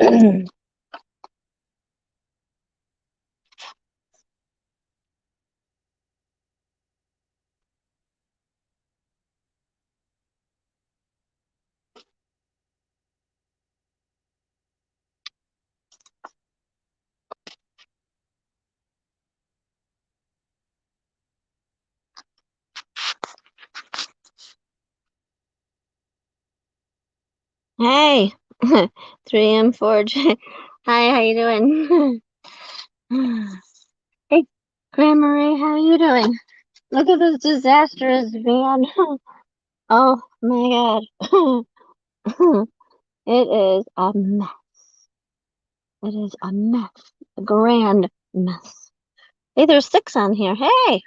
Hey, 3M Forge. Hi, how you doing? Hey, Grandma Ray, how you doing? Look at this disastrous van. Oh my God. It is a mess. It is a mess. A grand mess. Hey, there's 6 on here. Hey.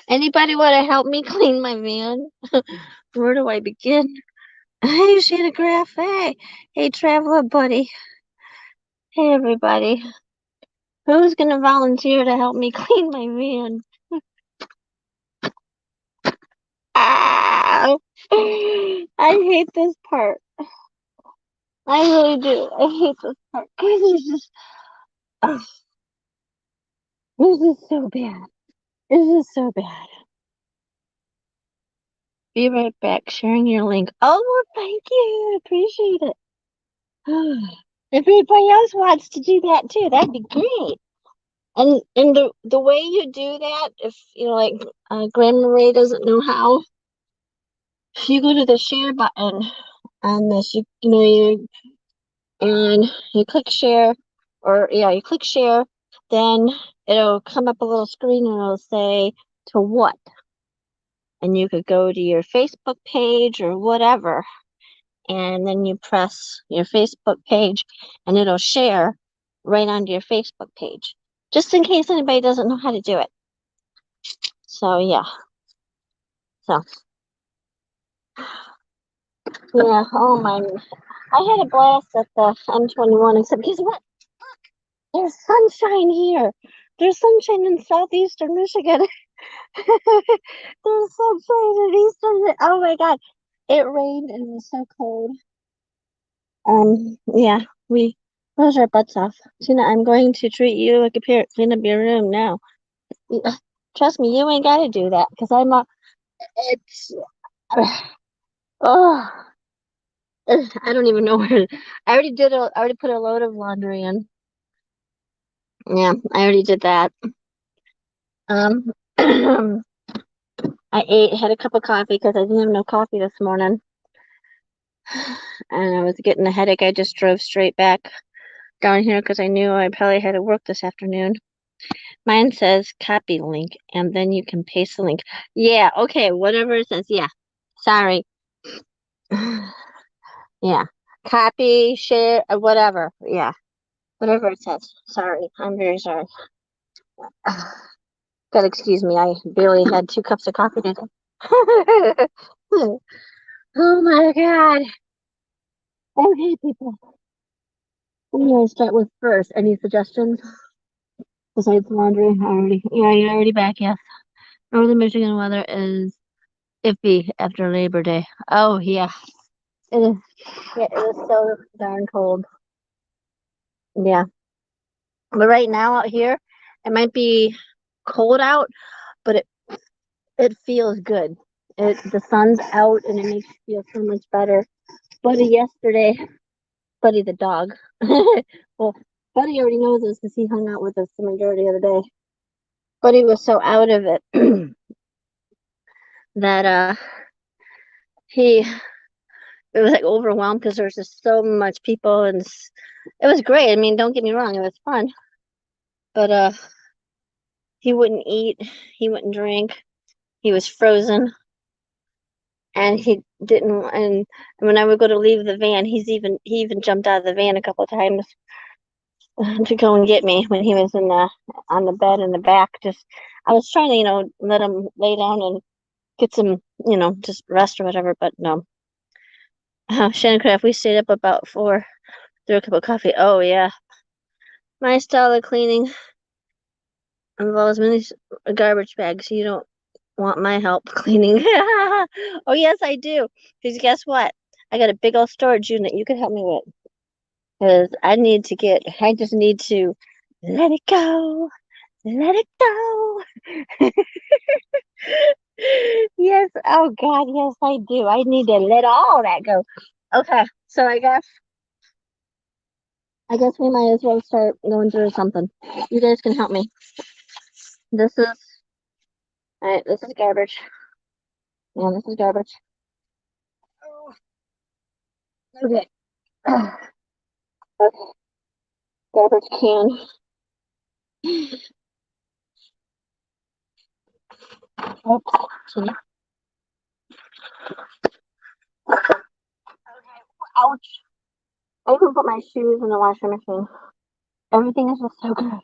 Anybody want to help me clean my van? Where do I begin? Hey, Shanna Graff. Hey. Hey, traveler buddy. Hey, everybody. Who's gonna volunteer to help me clean my van? Ah! I hate this part. I really do. I hate this part. This is just, ugh, this is so bad. This is so bad. Be right back. Sharing your link. Oh, well, thank you. Appreciate it. If anybody else wants to do that too, that'd be great. And the way you do that, if you know, like Grandma Ray doesn't know how, you go to the share button on this. You click share, or yeah, you click share, then it'll come up a little screen and it'll say to what, and you could go to your Facebook page or whatever, and then you press your Facebook page, and it'll share right onto your Facebook page, just in case anybody doesn't know how to do it. So yeah, so yeah, oh my, I had a blast at the M21, except guess what? There's sunshine here. There's sunshine in southeastern Michigan. There's sunshine in eastern. Oh my God. It rained and it was so cold. Yeah, we rose our butts off. Tina, I'm going to treat you like a parrot. Clean up your room now. Trust me, you ain't got to do that because it's, oh, I don't even know where. I already put a load of laundry in. Yeah, I already did that. Um, had a cup of coffee because I didn't have no coffee this morning. And I was getting a headache. I just drove straight back down here because I knew I probably had to work this afternoon. Mine says copy link, and then you can paste the link. Yeah, okay, whatever it says. Yeah, sorry. Yeah, copy, share, whatever. Yeah, whatever it says. Sorry, I'm very sorry. God, excuse me. I barely had 2 cups of coffee today. Oh my God. Okay, people. I'm gonna start with first. Any suggestions besides laundry? You're already back. Yes. Northern Michigan weather is iffy after Labor Day. Oh yeah, it is. Yeah, it is so darn cold. Yeah, but right now out here, it might be cold out, but it feels good. The sun's out and it makes you feel so much better. Buddy the dog. Well, Buddy already knows this because he hung out with us the majority of the day. Buddy was so out of it that he it was like overwhelmed because there was just so much people, and it was great. I mean, don't get me wrong, it was fun, but he wouldn't eat, he wouldn't drink, he was frozen, and he didn't. And when I would go to leave the van, he even jumped out of the van a couple of times to go and get me when he was in the on the bed in the back. Just I was trying to let him lay down and get some just rest or whatever, but no. Shannon Craft, we stayed up about 4, threw a cup of coffee. Oh yeah. My style of cleaning involves many garbage bags. You don't want my help cleaning. Oh, yes, I do. Because guess what? I got a big old storage unit you could help me with. Because I just need to let it go. Let it go. Yes. Oh God, yes, I do. I need to let all that go. Okay. So I guess we might as well start going through something. You guys can help me. This is all right, this is garbage. Yeah, this is garbage. Okay. Okay. Garbage can. Oops. Okay. Ouch. I even put my shoes in the washing machine. Everything is just so good.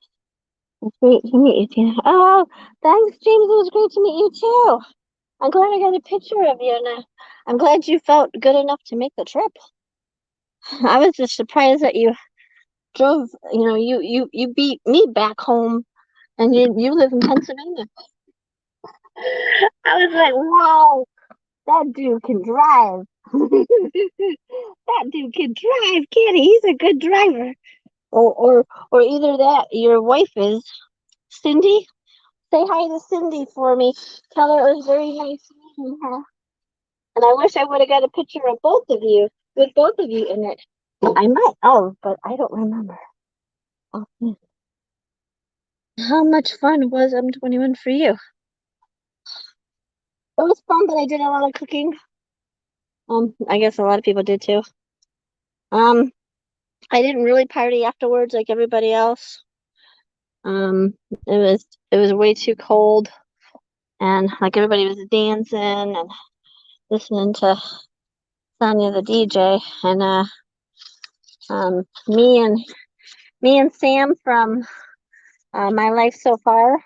It's great to meet you, Tina. Oh, thanks, James. It was great to meet you too. I'm glad I got a picture of you, and I'm glad you felt good enough to make the trip. I was just surprised that you drove. You beat me back home, and you live in Pennsylvania. I was like, wow, that dude can drive. That dude can drive, can he? He's a good driver. Or either that, your wife is Cindy. Say hi to Cindy for me. Tell her it was very nice meeting her. And I wish I would have got a picture of both of you, with both of you in it. I might but I don't remember. Oh, man. How much fun was M21 for you? It was fun, but I did a lot of cooking. I guess a lot of people did too. Um, I didn't really party afterwards like everybody else. It was way too cold, and like everybody was dancing and listening to Sonya the DJ, and um, me and me and Sam from My Life So Far.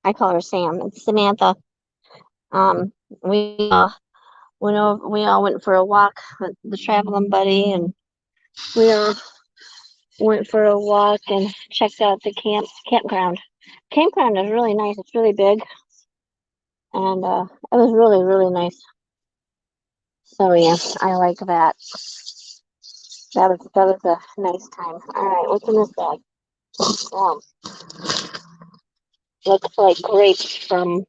I call her Sam. It's Samantha. Um, we all went for a walk with the traveling buddy, and we all went for a walk and checked out the campground. Campground is really nice. It's really big, and it was really really nice. So yeah, I like that. That was a nice time. All right, what's in this bag? Um, looks like grapes from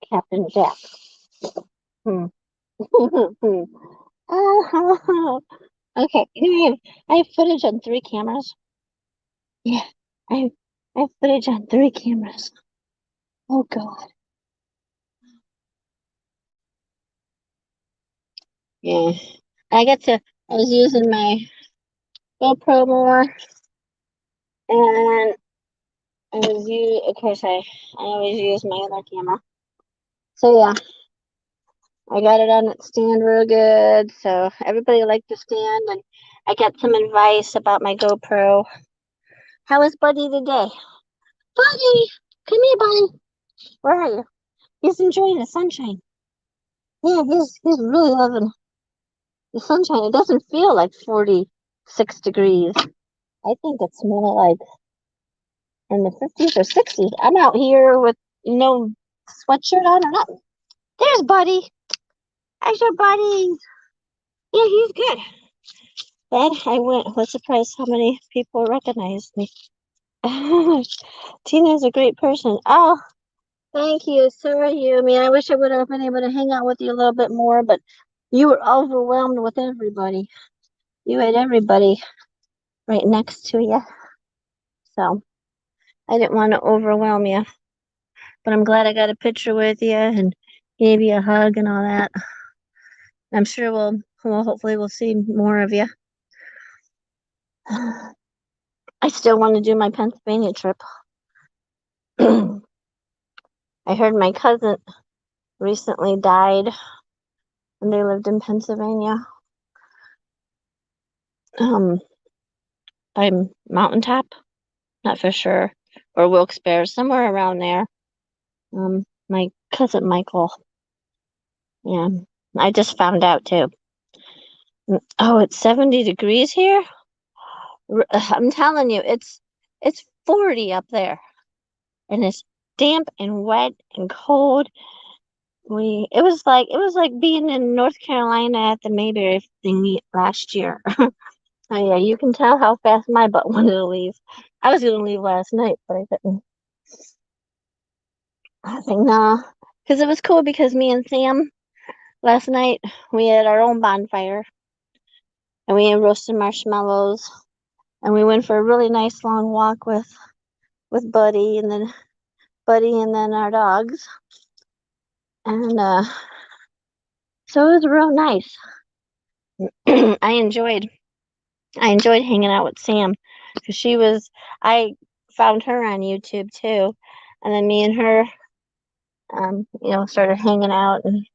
Captain Jack. Hmm. Oh, okay. I have footage on 3 cameras. Yeah, I I have footage on 3 cameras. Oh God. Yeah. I get to. I was using my GoPro more, and of course, I always use my other camera. So yeah, I got it on its stand real good. So everybody liked the stand, and I got some advice about my GoPro. How is Buddy today? Buddy, come here, Buddy. Where are you? He's enjoying the sunshine. Yeah, he's really loving the sunshine. It doesn't feel like 46 degrees. I think it's more like in the 50s or 60s. I'm out here with no sweatshirt on or nothing. There's Buddy. There's your buddy. Yeah, he's good. Then I was surprised how many people recognized me. Tina's a great person. Oh, thank you. So are you. I mean, I wish I would have been able to hang out with you a little bit more, but you were overwhelmed with everybody. You had everybody right next to you. So I didn't want to overwhelm you, but I'm glad I got a picture with you and gave you a hug and all that. I'm sure hopefully we'll see more of you. I still want to do my Pennsylvania trip. I heard my cousin recently died and they lived in Pennsylvania. Um, by Mountaintop, not for sure, or Wilkes-Barre, somewhere around there. My cousin Michael. Yeah, I just found out too. Oh, it's 70 degrees here. I'm telling you, it's 40 up there, and it's damp and wet and cold. it was like being in North Carolina at the Mayberry thing last year. Oh yeah, you can tell how fast my butt wanted to leave. I was gonna leave last night, but I didn't. I think no, because it was cool because me and Sam last night we had our own bonfire and we had roasted marshmallows and we went for a really nice long walk with Buddy and then our dogs and so it was real nice. I enjoyed I enjoyed hanging out with Sam because I found her on YouTube too, and then me and her started hanging out and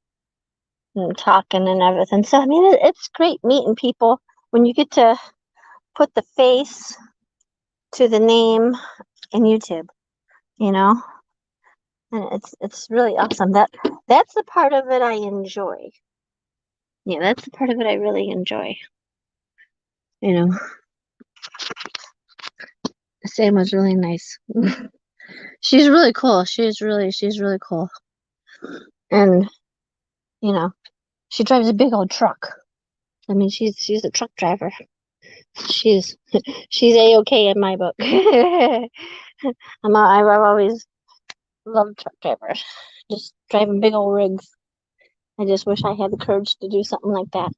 talking and everything. So I mean, it's great meeting people when you get to put the face to the name in YouTube, you know, and it's really awesome. That's the part of it I enjoy. Yeah, that's the part of it I really enjoy. You know, Sam was really nice. She's really cool. She's really cool, and you know, she drives a big old truck. I mean, she's a truck driver. She's she's a-okay in my book. I've always loved truck drivers, just driving big old rigs. I just wish I had the courage to do something like that.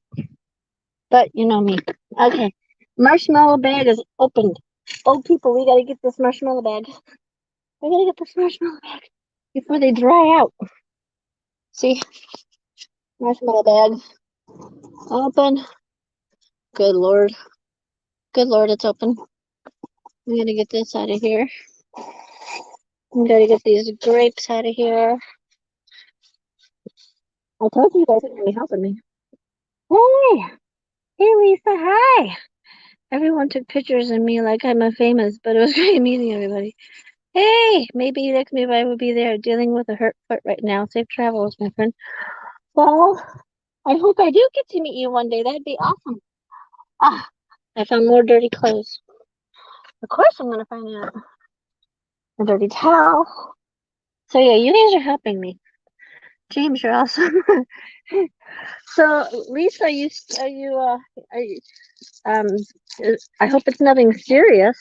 But you know me. Okay, marshmallow bag is opened. Oh, people, we gotta get this marshmallow bag. We gotta get this marshmallow bag before they dry out. See, marshmallow bag open. Good Lord. Good Lord, it's open. We gotta get this out of here. We gotta get these grapes out of here. I told you guys would be helping me. Hey, hey, Lisa, hi. Everyone took pictures of me like I'm a famous, but it was great meeting everybody. Hey, maybe next maybe I would be there dealing with a hurt foot right now. Safe travels, my friend. Well, I hope I do get to meet you one day. That'd be awesome. Ah, I found more dirty clothes. Of course I'm gonna find out. A dirty towel. So yeah, you guys are helping me. James, you're awesome. So, Lisa, are you, um, I hope it's nothing serious.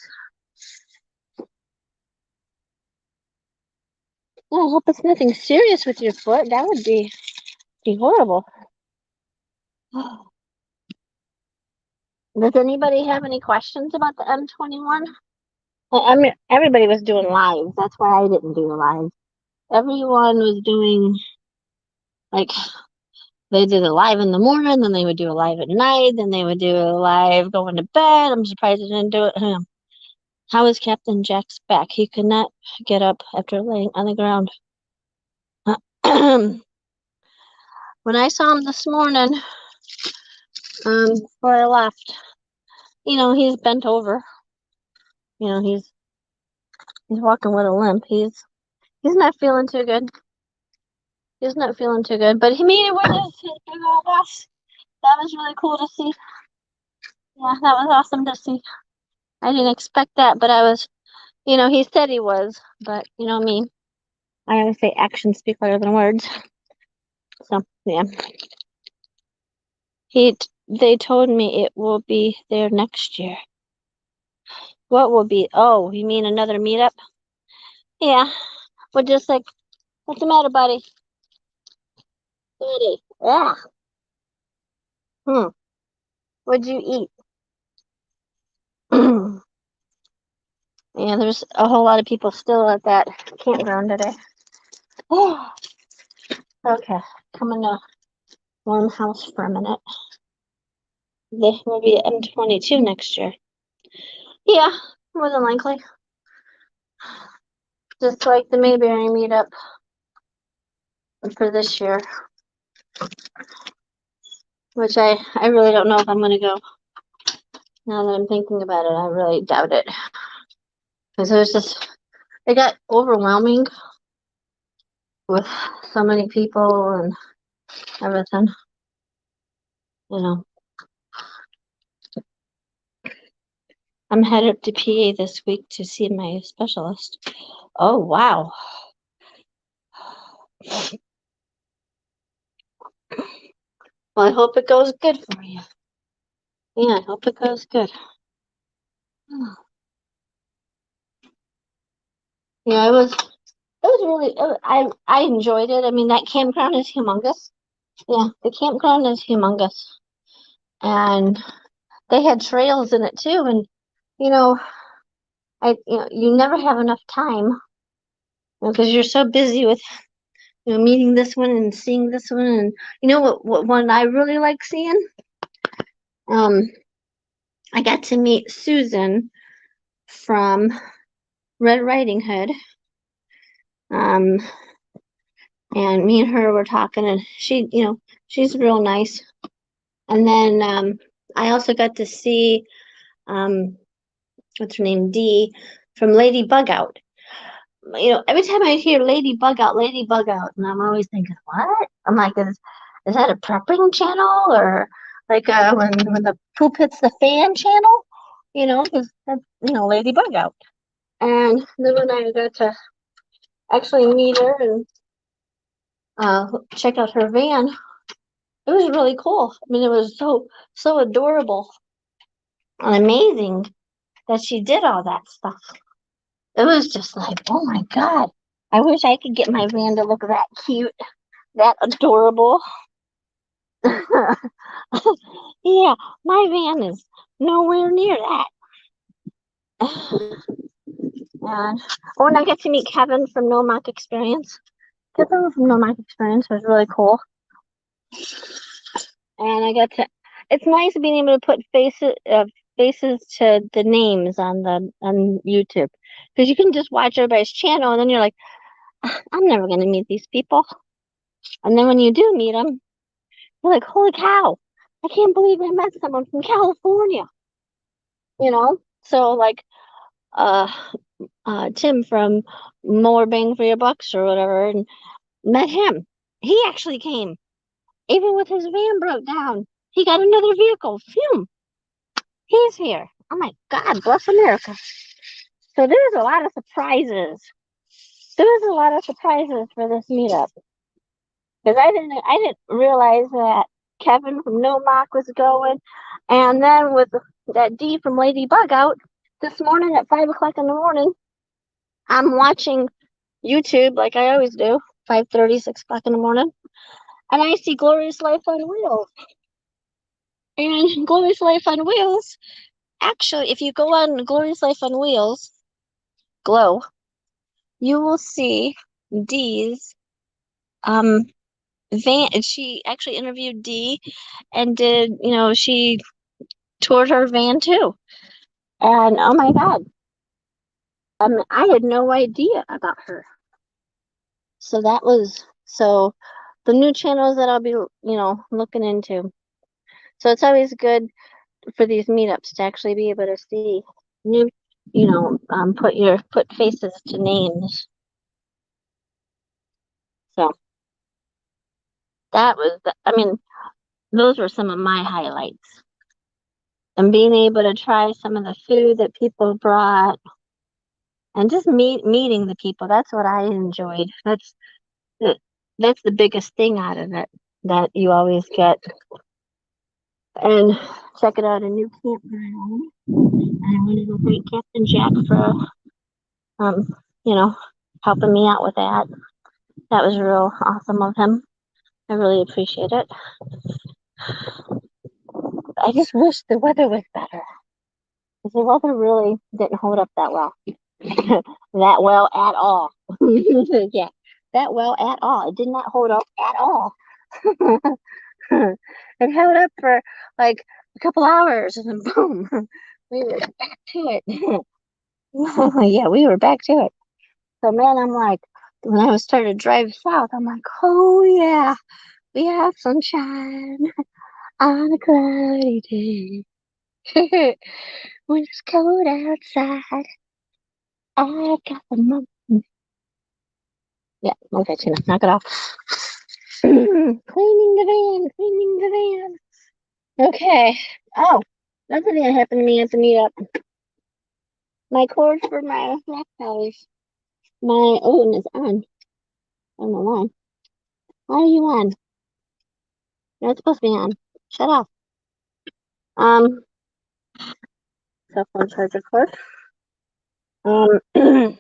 Yeah, I hope it's nothing serious with your foot. That would be horrible. Does anybody have any questions about the M21? I mean, everybody was doing live. That's why I didn't do a live. Everyone was doing like they did a live in the morning, then they would do a live at night, then they would do a live going to bed. I'm surprised they didn't do it. How is Captain Jack's back? He could not get up after laying on the ground. When I saw him this morning, before I left, he's bent over. He's walking with a limp. He's not feeling too good. He's not feeling too good, but he made it with his big old bus. That was really cool to see. Yeah, that was awesome to see. I didn't expect that, but he said he was, but me. I always say actions speak louder than words. So, yeah. They told me it will be there next year. What will be? Oh, you mean another meetup? Yeah. We're just like, what's the matter, buddy? Buddy. Yeah. What'd you eat? Yeah, there's a whole lot of people still at that campground today. Oh, okay. Coming to warm house for a minute. There will be M22 next year. Yeah, more than likely. Just like the Mayberry meetup for this year. Which I really don't know if I'm gonna go. Now that I'm thinking about it, I really doubt it. Because it got overwhelming with so many people and everything. I'm headed to PA this week to see my specialist. Oh, wow. Well, I hope it goes good for you. Yeah, I hope it goes good. Yeah, it was really, I enjoyed it. I mean, that campground is humongous. Yeah, the campground is humongous. And they had trails in it too. And, you know, you never have enough time because you're so busy with, meeting this one and seeing this one. And you know what one I really like seeing? Um, I got to meet Susan from Red Riding Hood. Um, and me and her were talking, and she's real nice. And then I also got to see what's her name, Dee from Lady Bug Out. Every time I hear Lady Bug Out, and I'm always thinking, what? I'm like, is that a prepping channel or like when the poop hits the fan channel? Because that's Lady Bug Out. And then when I got to actually meet her and check out her van, it was really cool. I mean, it was so adorable and amazing that she did all that stuff. It was just like, oh my God. I wish I could get my van to look that cute, that adorable. Yeah, my van is nowhere near that. And when I got to meet Kevin from No Mock Experience, Kevin from No Mock Experience was really cool. And it's nice being able to put faces to the names on YouTube, because you can just watch everybody's channel and then you're like, I'm never going to meet these people. And then when you do meet them, you're like, holy cow, I can't believe I met someone from California. So like uh Tim from More Bang for Your Bucks or whatever, and met him. He actually came, even with his van broke down. He got another vehicle. Phew, he's here. Oh my God, bless America. So there's a lot of surprises. There's a lot of surprises for this meetup, because I didn't realize that Kevin from No Mock was going, and then with that D from Lady Bug Out this morning at 5 o'clock in the morning, I'm watching YouTube like I always do, 5:30, 6 o'clock in the morning, and I see Glorious Life on Wheels. And Glorious Life on Wheels, actually, if you go on Glorious Life on Wheels, Glow, you will see Dee's van. She actually interviewed Dee and she toured her van too. And oh my God, I had no idea about her. So the new channels that I'll be, looking into. So it's always good for these meetups to actually be able to see new, put faces to names. So I mean, those were some of my highlights. And being able to try some of the food that people brought and just meeting the people. That's what I enjoyed. That's the biggest thing out of it that you always get. And checking out a new campground. And I wanted to thank Captain Jack for, um, you know, helping me out with that. That was real awesome of him. I really appreciate it. I just wish the weather was better, because the weather really didn't hold up that well. That well at all. Yeah, that well at all. It did not hold up at all. It held up for like a couple hours and then boom, we were back to it. Yeah, we were back to it. So man, I'm like, when I was starting to drive south, I'm like, oh yeah, we have sunshine on a cloudy day. When it's cold outside, I got the mum. Yeah, okay, Tina, knock it off. Cleaning the van. Okay. Oh, another thing that happened to me at the meetup. My cord for my rock collars. My oven is on. I don't know why. Why are you on? You're not supposed to be on. Shut off. Um, cell phone charger cord. The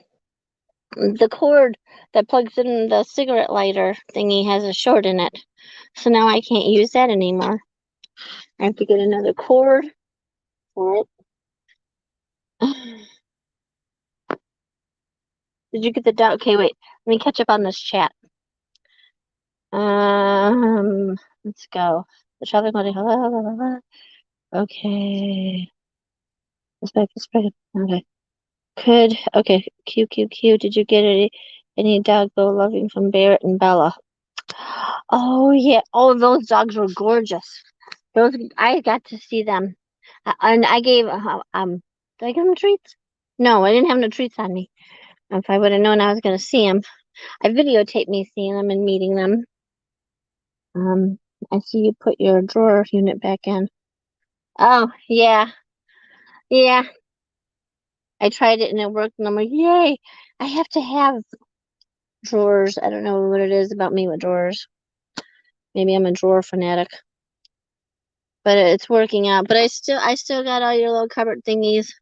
cord that plugs in the cigarette lighter thingy has a short in it. So now I can't use that anymore. I have to get another cord for it. Did you get the dot? Okay, wait. Let me catch up on this chat. Let's go. The shopping money. Okay. Okay. Okay. Q. Did you get any dog go loving from Barrett and Bella? Oh yeah. Oh, those dogs were gorgeous. Those I got to see them, and I gave did I give them treats? No, I didn't have no treats on me. If I would have known I was going to see them, I videotaped me seeing them and meeting them. I see you put your drawer unit back in. Oh yeah, yeah. I tried it and it worked, and I'm like, yay! I have to have drawers. I don't know what it is about me with drawers. Maybe I'm a drawer fanatic, but it's working out. But I still got all your little cupboard thingies.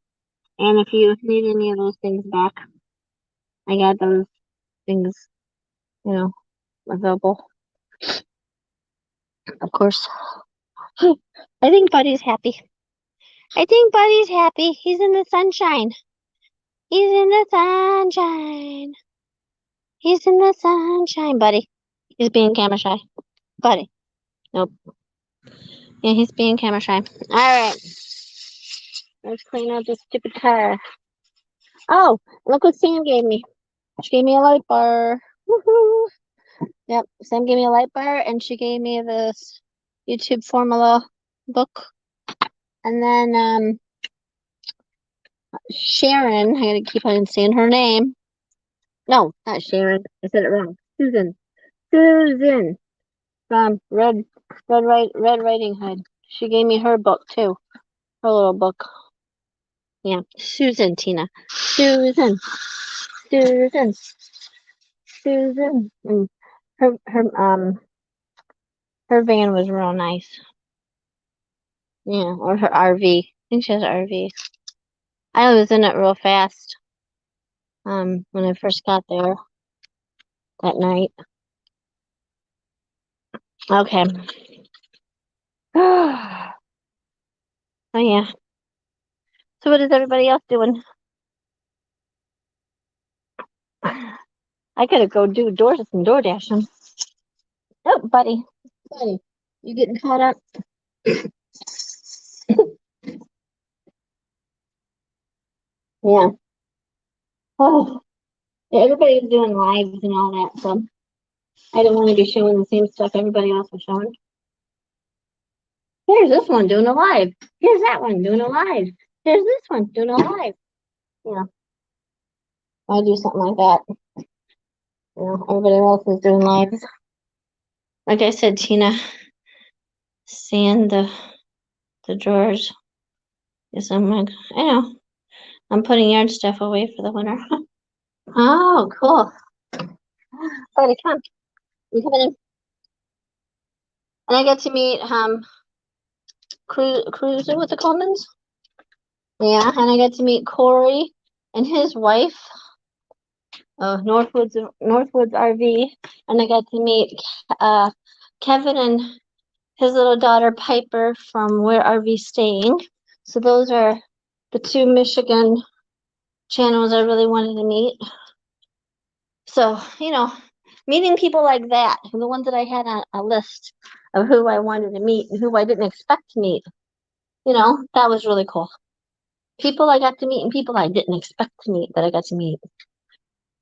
And if you need any of those things back, I got those things, available. Of course. I think Buddy's happy. He's in the sunshine. He's in the sunshine. He's in the sunshine, Buddy. He's being camera shy. Buddy. Nope. Yeah, he's being camera shy. Alright. Let's clean out this stupid car. Oh, look what Sam gave me. She gave me a light bar. Woohoo! Yep, Sam gave me a light bar, and she gave me this YouTube formula book. And then Sharon, I gotta keep on saying her name. No, not Sharon. I said it wrong. Susan from Red Riding Hood. She gave me her book too. Her little book. Yeah, Susan, Tina. Susan. And her van was real nice. Yeah, or her RV. I think she has an RV. I was in it real fast. When I first got there that night. Okay. Oh yeah. So what is everybody else doing? I gotta go do some door dashing. Oh, buddy. You getting caught up? Yeah. Oh, yeah, everybody's doing lives and all that, so I didn't want to be showing the same stuff everybody else was showing. Here's this one doing a live. Here's that one doing a live. Here's this one doing a live. Yeah. I do something like that. Everybody else is doing lives. Like I said, Tina, sand the drawers. Yes, I know. I'm putting yard stuff away for the winter. Oh, cool. Buddy, come on. You coming in? And I got to meet Cruiser with the Colemans. Yeah, and I got to meet Corey and his wife, Northwoods RV, and I got to meet Kevin and his little daughter Piper from Where RV Staying. So those are the two Michigan channels I really wanted to meet. So, meeting people like that, the ones that I had on a list of who I wanted to meet and who I didn't expect to meet, that was really cool. People I got to meet and people I didn't expect to meet that I got to meet.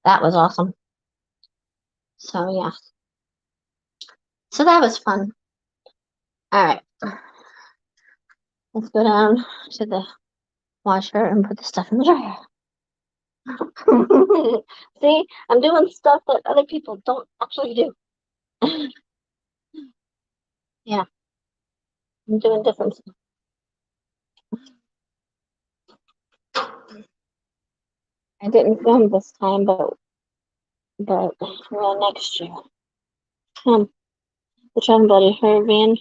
That was awesome. So, yeah. So that was fun. All right. Let's go down to the washer and put the stuff in the dryer. See, I'm doing stuff that other people don't actually do. Yeah, I'm doing different stuff. I didn't film this time, but well, next year. The Chum Buddy, her van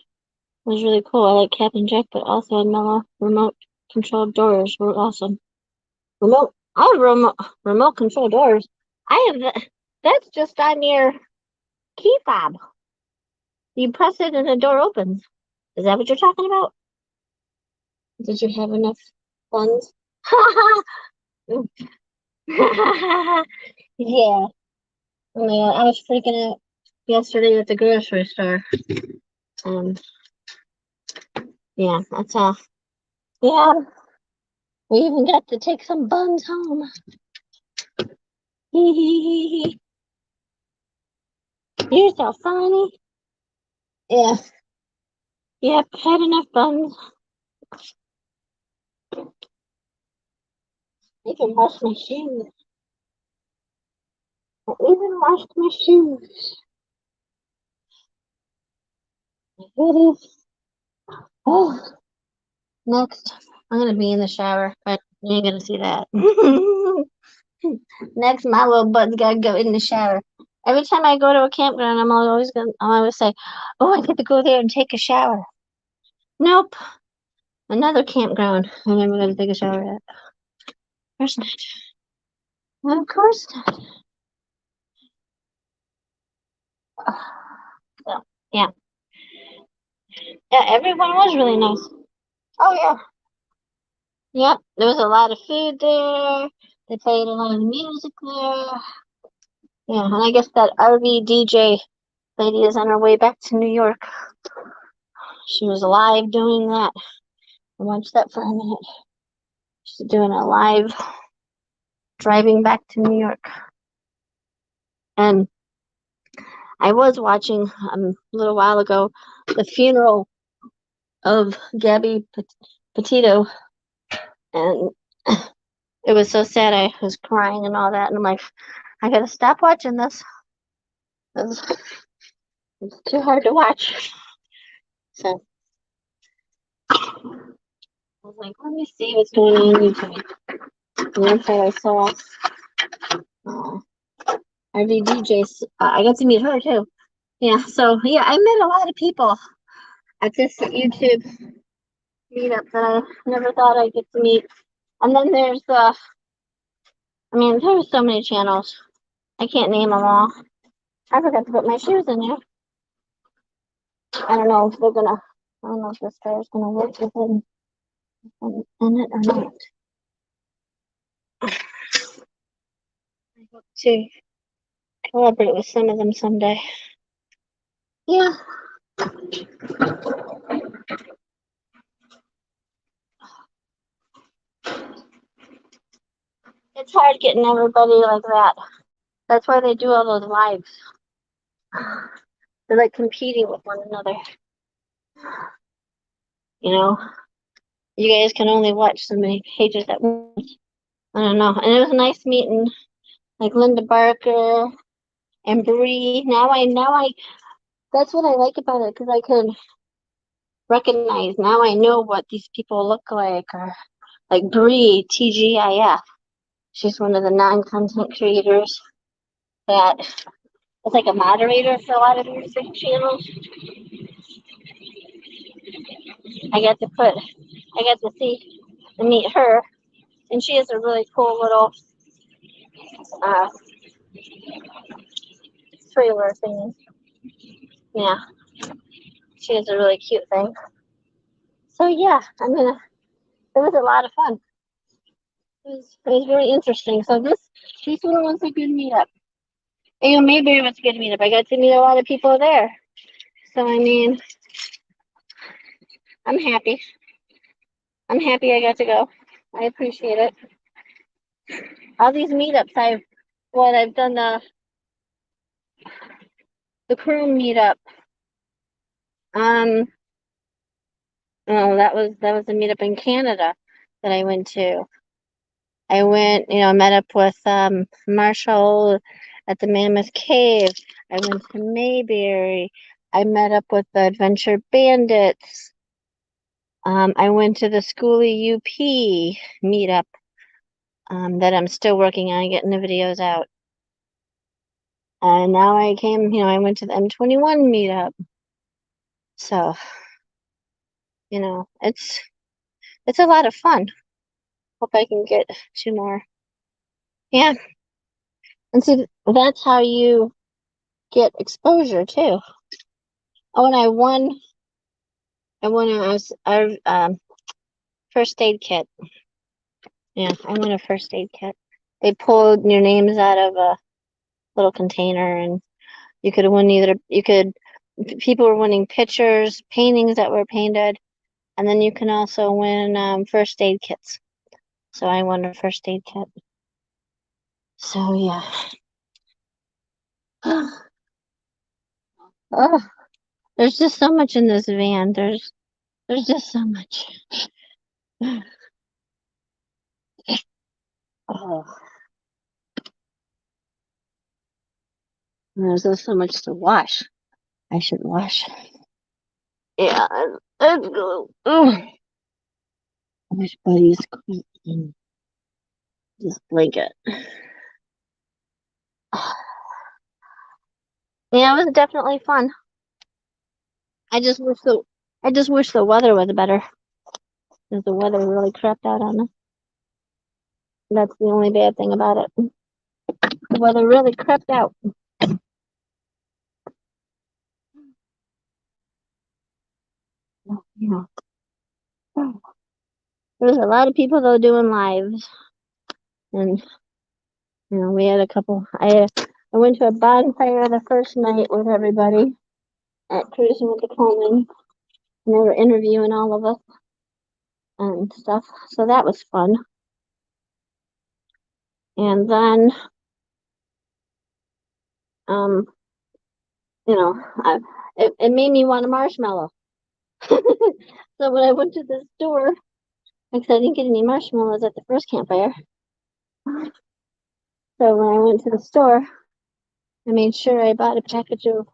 was really cool. I like Captain Jack, but also Mellow remote controlled doors were awesome. I have remote control doors. I have that. That's just on your key fob. You press it and the door opens. Is that what you're talking about? Did you have enough funds? Yeah. Oh my God, I was freaking out yesterday at the grocery store. Um, yeah, that's all. Yeah, we even got to take some buns home. You're so funny. Yeah. Yep, had enough buns. I can wash my shoes. I even washed my shoes. Oh, next, I'm gonna be in the shower, but you ain't gonna see that. Next, my little butt's gotta go in the shower. Every time I go to a campground, I'm always say, "Oh, I get to go there and take a shower." Nope, another campground. I'm never gonna take a shower at. Of course not. Of course not. So, yeah, yeah. Everyone was really nice. Oh yeah. Yep, there was a lot of food there. They played a lot of music there. Yeah, and I guess that RV DJ lady is on her way back to New York. She was live doing that. I watched that for a minute. She's doing a live driving back to New York. And I was watching a little while ago the funeral of Gabby Petito, and it was so sad. I was crying and all that, and I'm like, I gotta stop watching this. It's too hard to watch. So I was like, let me see what's going on YouTube. And that's how I saw RV DJs. I got to meet her too. Yeah, so yeah, I met a lot of people at this YouTube meetup that I never thought I'd get to meet. And then there's so many channels. I can't name them all. I forgot to put my shoes in there. I don't know if they're gonna, I don't know if this guy's gonna work with it in it or not. I hope to collaborate with some of them someday. Yeah. It's hard getting everybody like that. That's why they do all those lives. They're like competing with one another. You know, you guys can only watch so many pages at once. I don't know. And it was nice meeting like Linda Barker and Bree. That's what I like about it because I can recognize. Now I know what these people look like. Or like Bree, TGIF. She's one of the non-content creators that is like a moderator for a lot of music channels. I got to see and meet her, and she has a really cool little uh, trailer thing. Yeah, she has a really cute thing. So yeah, it was a lot of fun. It was very interesting. So this one was a good meetup. And maybe it was a good meetup. I got to meet a lot of people there. So I'm happy. I'm happy I got to go. I appreciate it. All these meetups I've done the crew meetup. Um oh that was a meetup in Canada that I went to. I went, met up with Marshall at the Mammoth Cave. I went to Mayberry. I met up with the Adventure Bandits. I went to the Schoolie UP meetup that I'm still working on getting the videos out. And now I went to the M21 meetup. So You know, it's a lot of fun. Hope I can get 2 more. Yeah, and see, that's how you get exposure too. Oh, and I won a first aid kit. Yeah, I won a first aid kit. They pulled your names out of a little container, and you could win people were winning pictures, paintings that were painted, and then you can also win first aid kits. So I won a first aid kit. So yeah. Oh, there's just so much in this van. There's just so much. Oh, there's just so much to wash. I should wash. Yeah, let's go. Oh, my buddy's caught in this blanket. Yeah, it was definitely fun. I just wish the I just wish the weather was better. Because the weather really crapped out on us. That's the only bad thing about it. The weather really crapped out. You know, there's a lot of people though doing lives, and we had a couple. I went to a bonfire the first night with everybody at Cruising with the Coleman, and they were interviewing all of us and stuff. So that was fun. And then, um, it made me want a marshmallow. So when I went to the store, because I didn't get any marshmallows at the first campfire, so when I went to the store, I made sure I bought a package of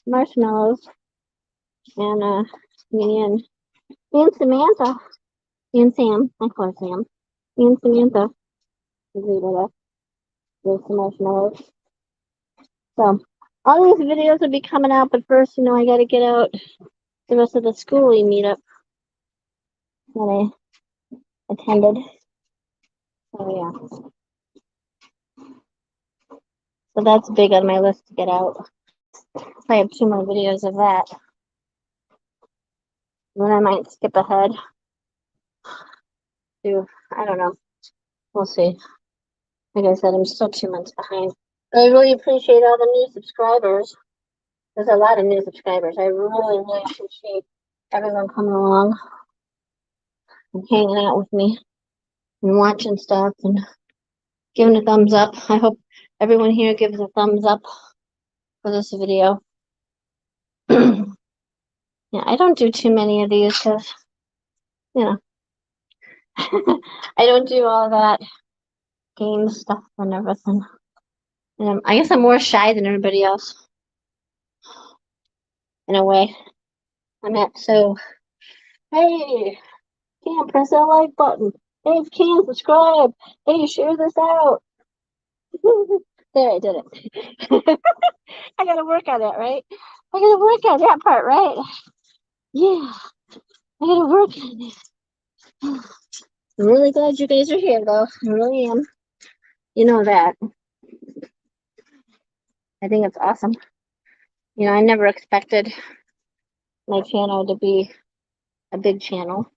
marshmallows, and me and Samantha, me and Sam, I call her Sam, me and Samantha was able to get some marshmallows. So all these videos will be coming out, but first, I got to get out the rest of the schooling meetup that I attended. So yeah, so that's big on my list to get out. I have 2 more videos of that. And then I might skip ahead to, I don't know. We'll see. Like I said, I'm still 2 months behind. I really appreciate all the new subscribers. There's a lot of new subscribers. I really, really appreciate everyone coming along and hanging out with me and watching stuff and giving a thumbs up. I hope everyone here gives a thumbs up for this video. Yeah, I don't do too many of these because, you know, I don't do all that game stuff and everything. And I guess I'm more shy than everybody else in a way. So, hey, can press that like button. Hey, if you can, subscribe. Hey, share this out. There, I did it. I gotta work on it, right? I gotta work on that part, right? Yeah, I gotta work on it. I'm really glad you guys are here, though. I really am. You know that. I think it's awesome. I never expected my channel to be a big channel.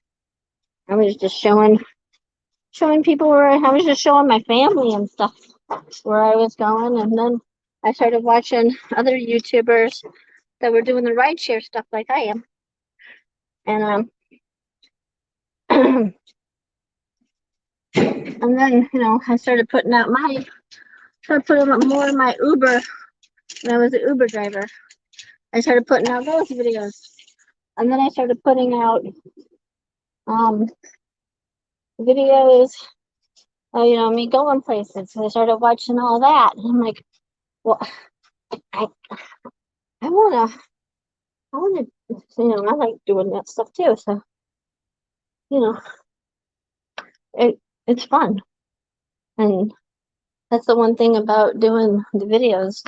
I was just showing people where I was just showing my family and stuff where I was going, and then I started watching other YouTubers that were doing the rideshare stuff like I am, and and then I started putting out more of my Uber when I was an Uber driver. I started putting out those videos, and then I started putting out videos of me going places. So I started watching all that, and I'm like, well, I I wanna I like doing that stuff too. So you know it's fun, and that's the one thing about doing the videos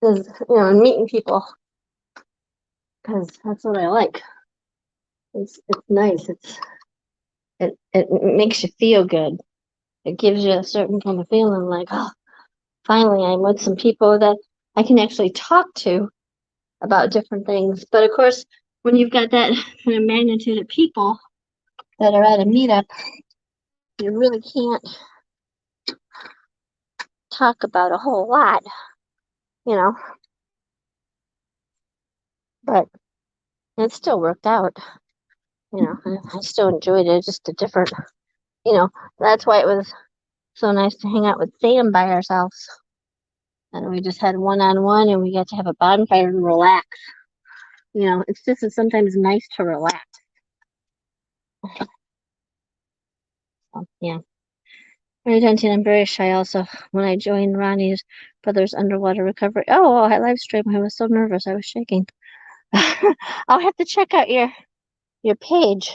is meeting people, because that's what I like. It's nice. It makes you feel good. It gives you a certain kind of feeling like, oh, finally I'm with some people that I can actually talk to about different things. But of course, when you've got that kind of magnitude of people that are at a meetup, you really can't talk about a whole lot, you know. But it still worked out, you know. I still enjoyed it, just a different, you know. That's why it was so nice to hang out with Sam by ourselves. And we just had one-on-one, and we got to have a bonfire and relax. You know, it's just sometimes nice to relax. So, yeah. Right, Dante, I'm very shy also. When I joined Ronnie's brother's underwater recovery, I live stream. I was so nervous. I was shaking. I'll have to check out your page.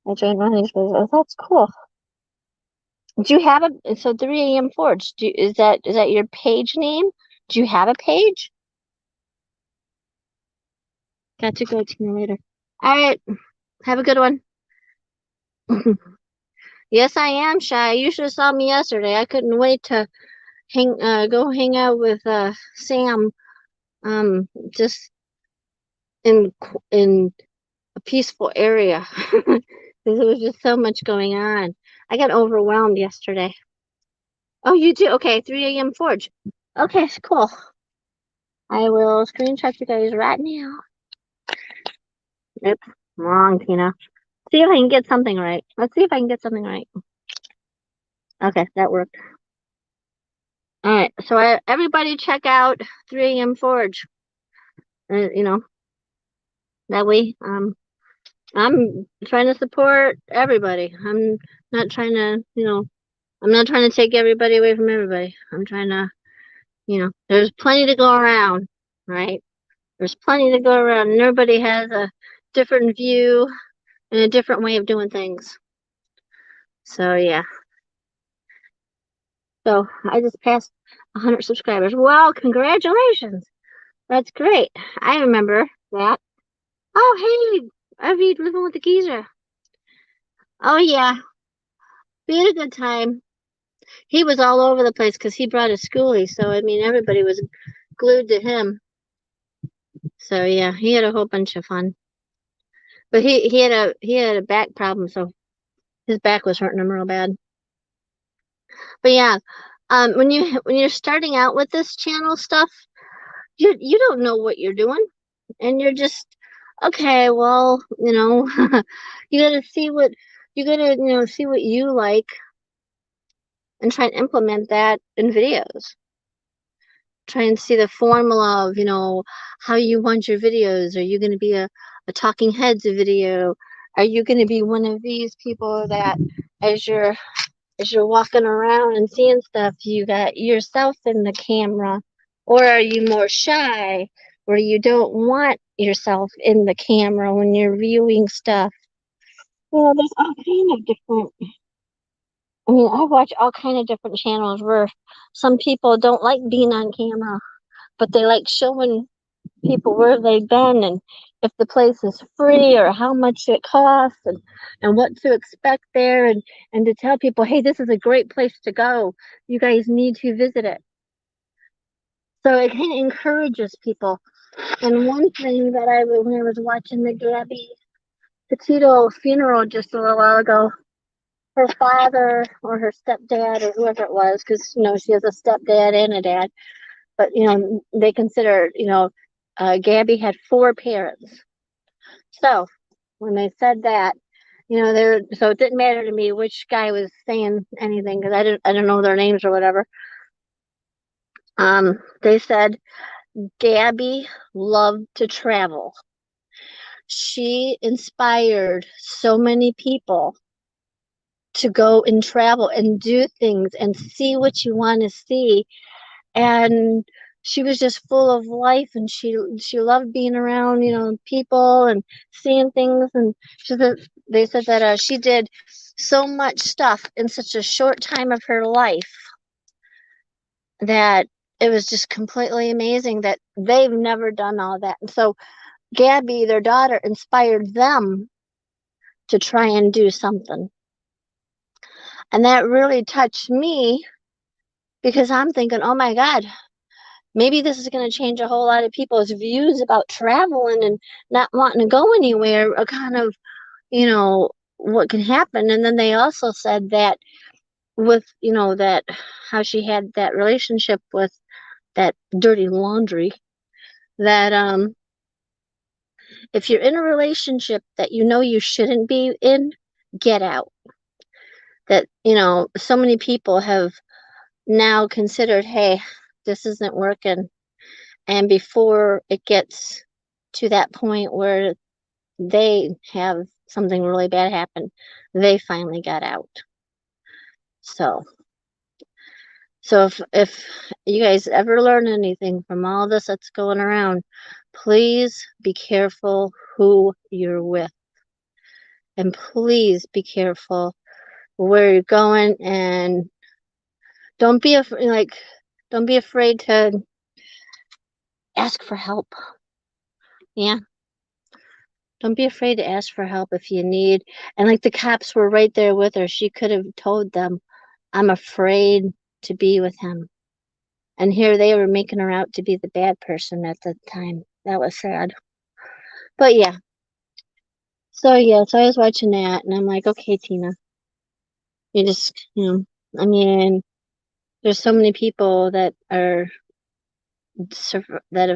I joined Ronnie's brother. Oh, that's cool. Do you have a 3 a.m. Forge? Is that your page name? Do you have a page? Got to go to you later. All right. Have a good one. Yes, I am shy. You should have saw me yesterday. I couldn't wait to go hang out with Sam. Just in a peaceful area because there was just so much going on. I got overwhelmed yesterday. Oh, you do? Okay, 3 a.m. Forge. Okay, cool. I will screenshot you guys right now. Oops, wrong, Tina. See if I can get something right. Let's see if I can get something right. Okay, that worked. All right, so everybody check out 3 a.m. Forge. You know, that way, I'm trying to support everybody. I'm not trying to, I'm not trying to take everybody away from everybody. I'm trying to, there's plenty to go around, right? There's plenty to go around, and everybody has a different view and a different way of doing things. So, yeah. So, I just passed 100 subscribers. Wow, congratulations. That's great. I remember that. Oh, hey, Avid living with the geezer. Oh, yeah. We had a good time. He was all over the place because he brought a schoolie. So, I mean, everybody was glued to him. So, yeah, he had a whole bunch of fun. But he had a back problem, so his back was hurting him real bad. But yeah, when you're starting out with this channel stuff, you don't know what you're doing, and you're just okay. Well, you gotta see what see what you like, and try and implement that in videos. Try and see the formula of how you want your videos. Are you going to be a talking heads video? Are you going to be one of these people that as you're walking around and seeing stuff, you got yourself in the camera? Or are you more shy where you don't want yourself in the camera when you're viewing stuff? There's all kind of different. I mean, I watch all kind of different channels where some people don't like being on camera, but they like showing people where they've been and if the place is free or how much it costs and what to expect there and to tell people, hey, this is a great place to go. You guys need to visit it. So it kind of encourages people. And one thing that when I was watching the Gabby Petito funeral just a little while ago, her father or her stepdad or whoever it was, because she has a stepdad and a dad, but they consider Gabby had 4 parents. So when they said that, so it didn't matter to me which guy was saying anything because I didn't know their names or whatever. They said Gabby loved to travel. She inspired so many people to go and travel and do things and see what you want to see. And she was just full of life, and she loved being around people and seeing things. And they said that she did so much stuff in such a short time of her life that it was just completely amazing that they've never done all that. And so Gabby, their daughter, inspired them to try and do something. And that really touched me because I'm thinking, oh my God, maybe this is going to change a whole lot of people's views about traveling and not wanting to go anywhere, or kind of, what can happen. And then they also said that with, that how she had that relationship with that dirty laundry, that if you're in a relationship that you shouldn't be in, get out. That, so many people have now considered, hey, this isn't working. And before it gets to that point where they have something really bad happen, they finally got out. So if you guys ever learn anything from all this that's going around, please be careful who you're with. And please be careful where you're going, and don't be don't be afraid to ask for help. Yeah. Don't be afraid to ask for help if you need. And like the cops were right there with her. She could have told them, I'm afraid to be with him. And here they were making her out to be the bad person at the time. That was sad. But yeah. So yeah, so I was watching that and I'm like, okay, Tina, you just, I mean, there's so many people that have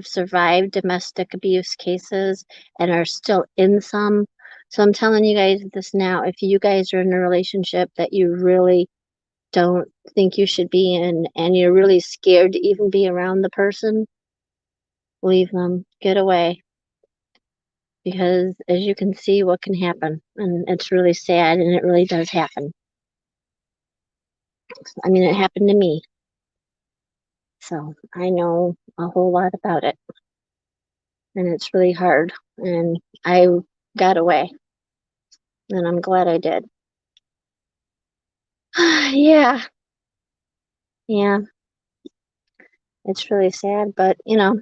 survived domestic abuse cases and are still in some. So I'm telling you guys this now. If you guys are in a relationship that you really don't think you should be in, and you're really scared to even be around the person, leave them, get away. Because as you can see, what can happen. And it's really sad, and it really does happen. I mean, it happened to me. So I know a whole lot about it. And it's really hard. And I got away. And I'm glad I did. Yeah. Yeah. It's really sad, but you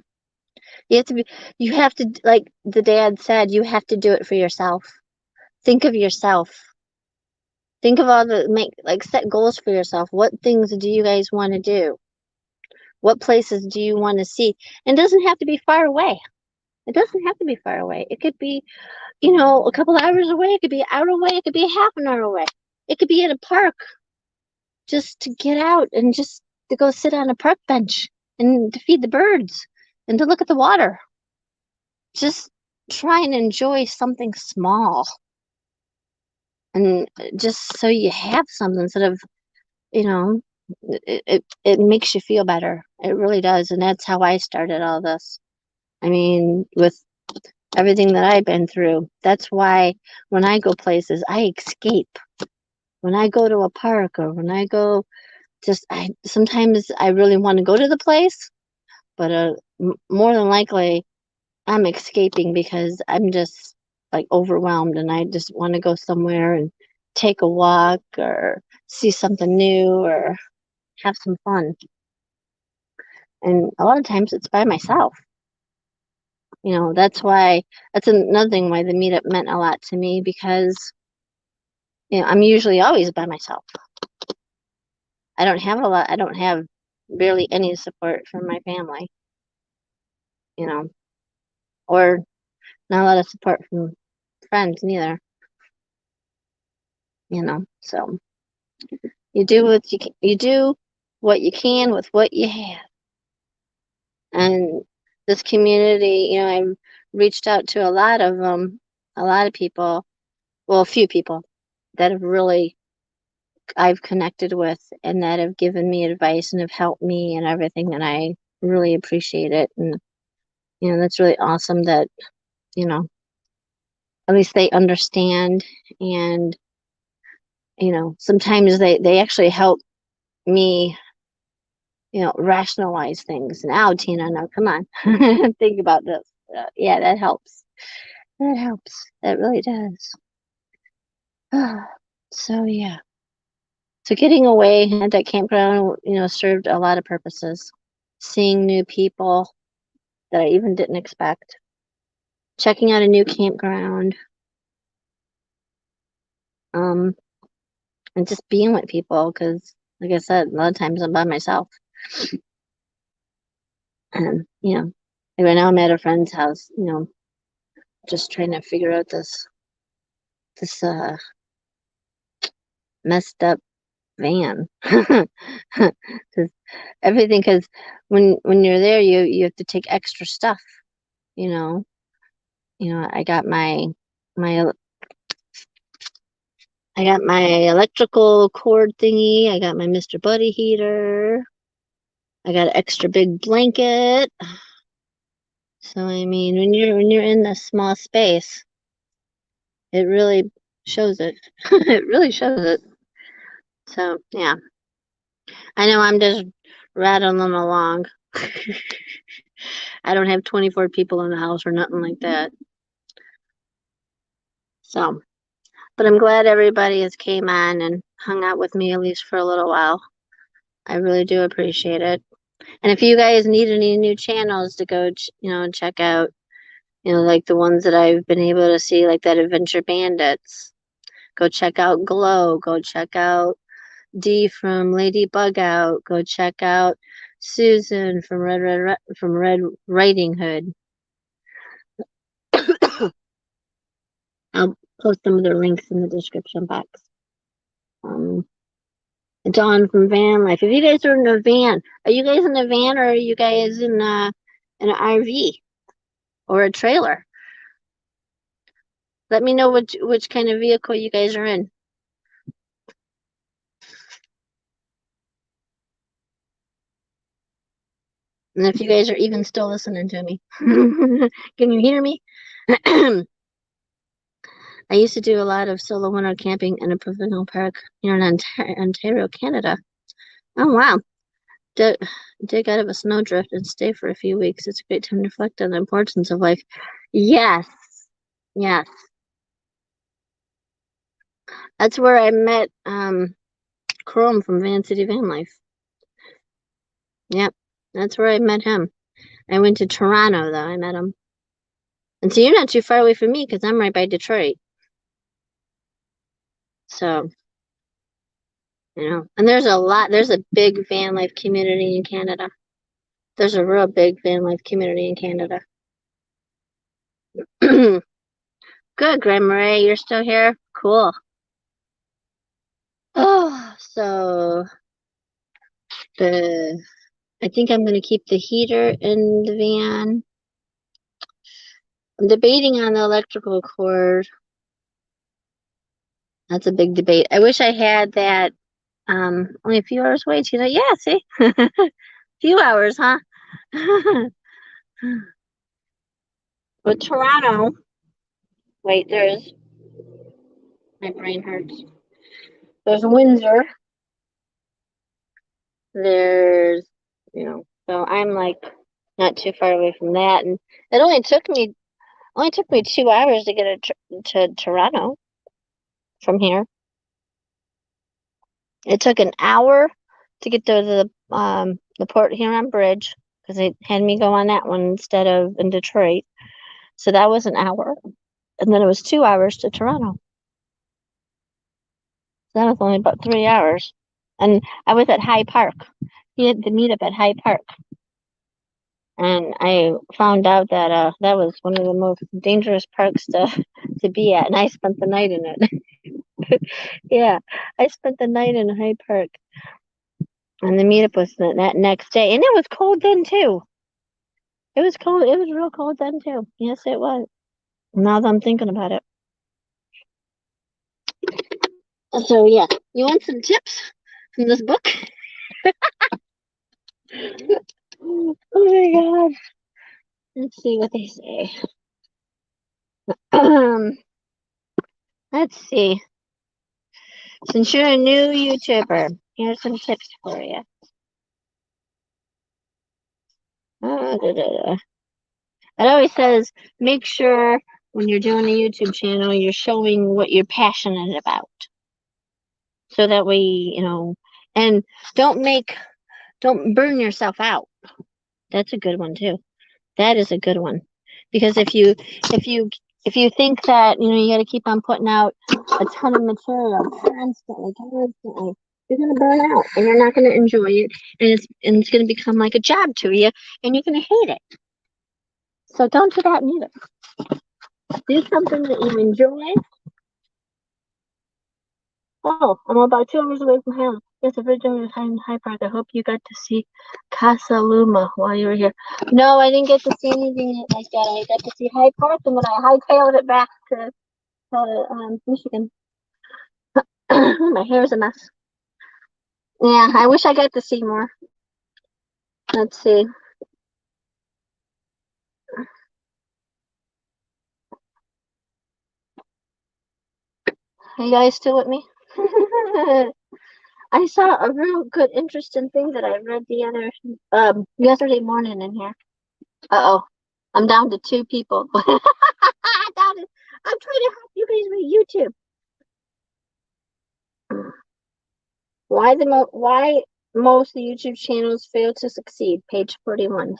have to like the dad said, you have to do it for yourself. Think of yourself. Think of all set goals for yourself. What things do you guys want to do? What places do you want to see? And it doesn't have to be far away. It doesn't have to be far away. It could be, a couple hours away. It could be an hour away. It could be a half an hour away. It could be at a park, just to get out and just to go sit on a park bench and to feed the birds and to look at the water. Just try and enjoy something small, and just so you have something instead of, it makes you feel better. It really does. And that's how I started all this. I mean, with everything that I've been through, that's why when I go places, I escape. When I go to a park, or when I go, sometimes I really want to go to the place, but more than likely I'm escaping because I'm just like overwhelmed, and I just want to go somewhere and take a walk or see something new or have some fun. And a lot of times it's by myself. That's another thing why the meetup meant a lot to me, because I'm usually always by myself. I don't have barely any support from my family, or not a lot of support from friends neither, so you do what you can with what you have. And this community, I've reached out to a lot of people, well, a few people that I've connected with, and that have given me advice and have helped me and everything, and I really appreciate it. And that's really awesome that at least they understand. And sometimes they actually help me rationalize things. Now, Tina, now come on, think about this. Yeah, that helps. That helps. That really does. So yeah. So getting away at that campground, served a lot of purposes. Seeing new people, that I even didn't expect. Checking out a new campground. And just being with people, because like I said, a lot of times I'm by myself. And right now I'm at a friend's house, just trying to figure out this messed up van. Because everything, because when you're there, you have to take extra stuff. You know, I got my I got my electrical cord thingy. I got my Mr. Buddy heater. I got an extra big blanket. So I mean, when you're in this small space, it really shows it. It really shows it. So yeah, I know I'm just rattling along. I don't have 24 people in the house or nothing like that. So, but I'm glad everybody has came on and hung out with me at least for a little while. I really do appreciate it. And if you guys need any new channels to go, check out, like the ones that I've been able to see, like that Adventure Bandits, go check out Glow, go check out D from Lady Bug Out, go check out Susan from Red Riding Hood. I'll post some of their links in the description box. Dawn from Van Life. If you guys are in a van, are you guys in a van or are you guys in an RV or a trailer? Let me know which kind of vehicle you guys are in. And if you guys are even still listening to me. Can you hear me? I used to do a lot of solo winter camping in a provincial park here in Ontario, Canada. Oh, wow. Dig out of a snowdrift and stay for a few weeks. It's a great time to reflect on the importance of life. Yes. Yes. That's where I met Chrome from Van City Van Life. Yep. That's where I met him. I went to Toronto, though. I met him. And so you're not too far away from me because I'm right by Detroit. So, and there's a big van life community in Canada. There's a real big van life community in Canada. Good, Grandma Ray, you're still here? Cool. Oh, so I think I'm gonna keep the heater in the van. I'm debating on the electrical cord. That's a big debate. I wish I had that only a few hours away, Tina. Yeah, see? Few hours, huh? But Toronto, wait, my brain hurts. There's Windsor. There's, so I'm like not too far away from that. And it only took me 2 hours to get to Toronto from here. It took an hour to get to the Port Huron Bridge because they had me go on that one instead of in Detroit. So that was an hour. And then it was 2 hours to Toronto. So that was only about 3 hours. And I was at High Park. He had the meetup at High Park. And I found out that that was one of the most dangerous parks to be at. And I spent the night in it. Yeah, I spent the night in High Park. And the meetup was that next day. And it was cold then, too. It was cold. It was real cold then, too. Yes, it was. Now that I'm thinking about it. So, yeah. You want some tips from this book? Oh my God. Let's see what they say. Let's see. Since you're a new YouTuber, here's some tips for you. It always says make sure when you're doing a YouTube channel, you're showing what you're passionate about. So that way, and don't burn yourself out. That's a good one too. That is a good one. Because if you think that, you got to keep on putting out a ton of material constantly, you're going to burn out and you're not going to enjoy it, and it's going to become like a job to you, and you're going to hate it. So don't do that neither. Do something that you enjoy. Oh, I'm about 2 hours away from home. Yes, originally in High Park. I hope you got to see Casa Luma while you were here. No, I didn't get to see anything like that. I got to see High Park, and then I hightailed it back to Michigan. My hair's a mess. Yeah, I wish I got to see more. Let's see. Are you guys still with me? I saw a real good, interesting thing that I read the other yesterday morning in here. Uh-oh. I'm down to 2 people. I'm trying to help you guys with YouTube. Why most YouTube channels fail to succeed? Page 41.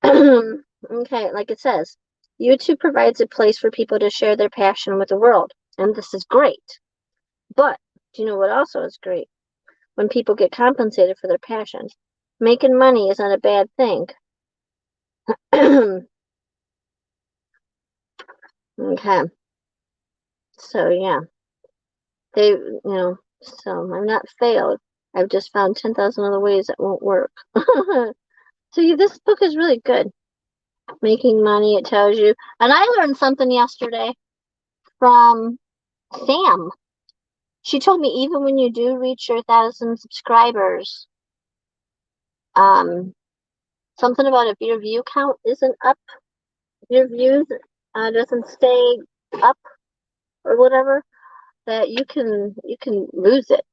Okay, like it says, YouTube provides a place for people to share their passion with the world, and this is great. But do you know what also is great? When people get compensated for their passion. Making money isn't a bad thing. Okay. So yeah, so I'm not failed. I've just found 10,000 other ways that won't work. So this book is really good. Making money, it tells you. And I learned something yesterday from Sam. She told me even when you do reach your 1,000 subscribers, something about if your view count isn't up, your views doesn't stay up or whatever, that you can lose it.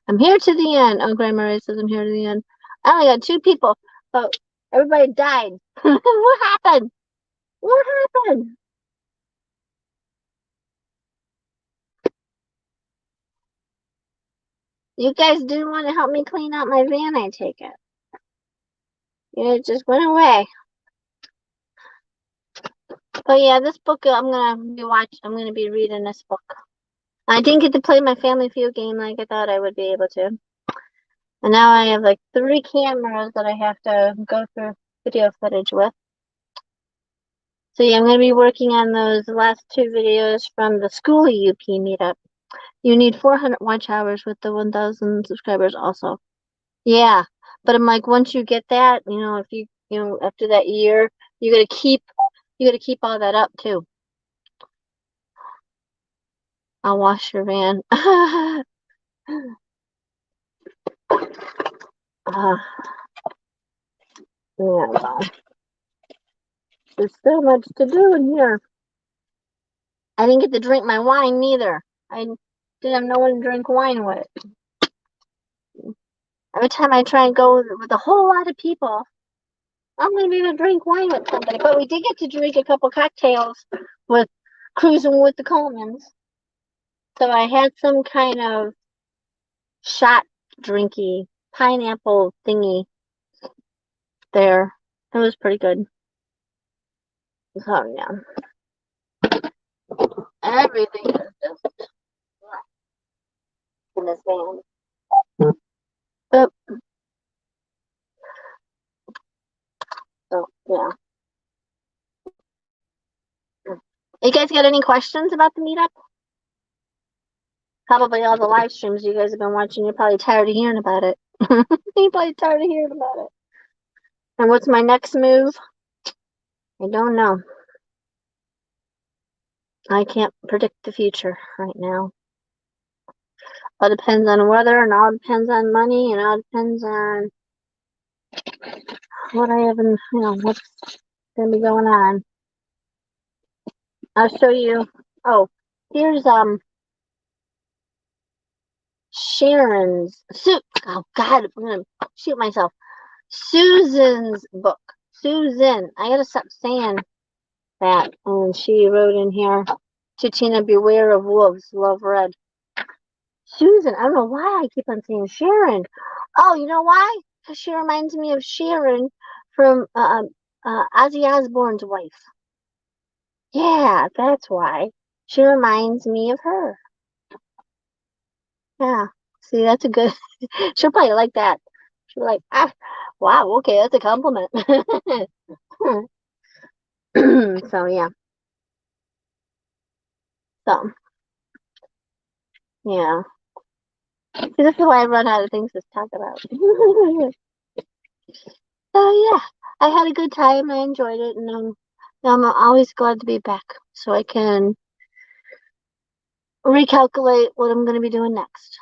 I'm here to the end. Oh, Grandma Ray says I'm here to the end. I only got 2 people, but everybody died. What happened? What happened? You guys didn't want to help me clean out my van, I take it. It just went away. But yeah, this book I'm gonna be reading this book. I didn't get to play my Family Feud game like I thought I would be able to. And now I have like 3 cameras that I have to go through video footage with. So yeah, I'm going to be working on those last 2 videos from the school UP meetup. You need 400 watch hours with the 1,000 subscribers also. Yeah, but I'm like, once you get that, if after that year, you got to keep all that up too. I'll wash your van. Yeah, well, there's so much to do in here. I didn't get to drink my wine neither. I didn't have no one to drink wine with. Every time I try and go with a whole lot of people, I'm going to be able to drink wine with somebody. But we did get to drink a couple cocktails with cruising with the Colemans. So I had some kind of shot drinky pineapple thingy there. It was pretty good. So yeah. Everything is just in this van. But, so yeah. You guys got any questions about the meetup? Probably all the live streams you guys have been watching, you're probably tired of hearing about it. You're probably tired of hearing about it. And what's my next move? I don't know. I can't predict the future right now. All depends on weather, and all depends on money, and all depends on what I have in, what's going to be going on. I'll show you. Oh, here's Sharon's. Oh God, I'm gonna shoot myself. Susan's book. Susan. I gotta stop saying that. And she wrote in here, Titina, beware of wolves. Love red. Susan. I don't know why I keep on saying Sharon. Oh, you know why? Because she reminds me of Sharon from Ozzy Osbourne's wife. Yeah, that's why. She reminds me of her. Yeah. See, that's a good. She'll probably like that. She'll be like, ah, wow, okay, that's a compliment. So yeah. So yeah. See, this is why I run out of things to talk about. So yeah, I had a good time. I enjoyed it, and I'm always glad to be back so I can recalculate what I'm going to be doing next.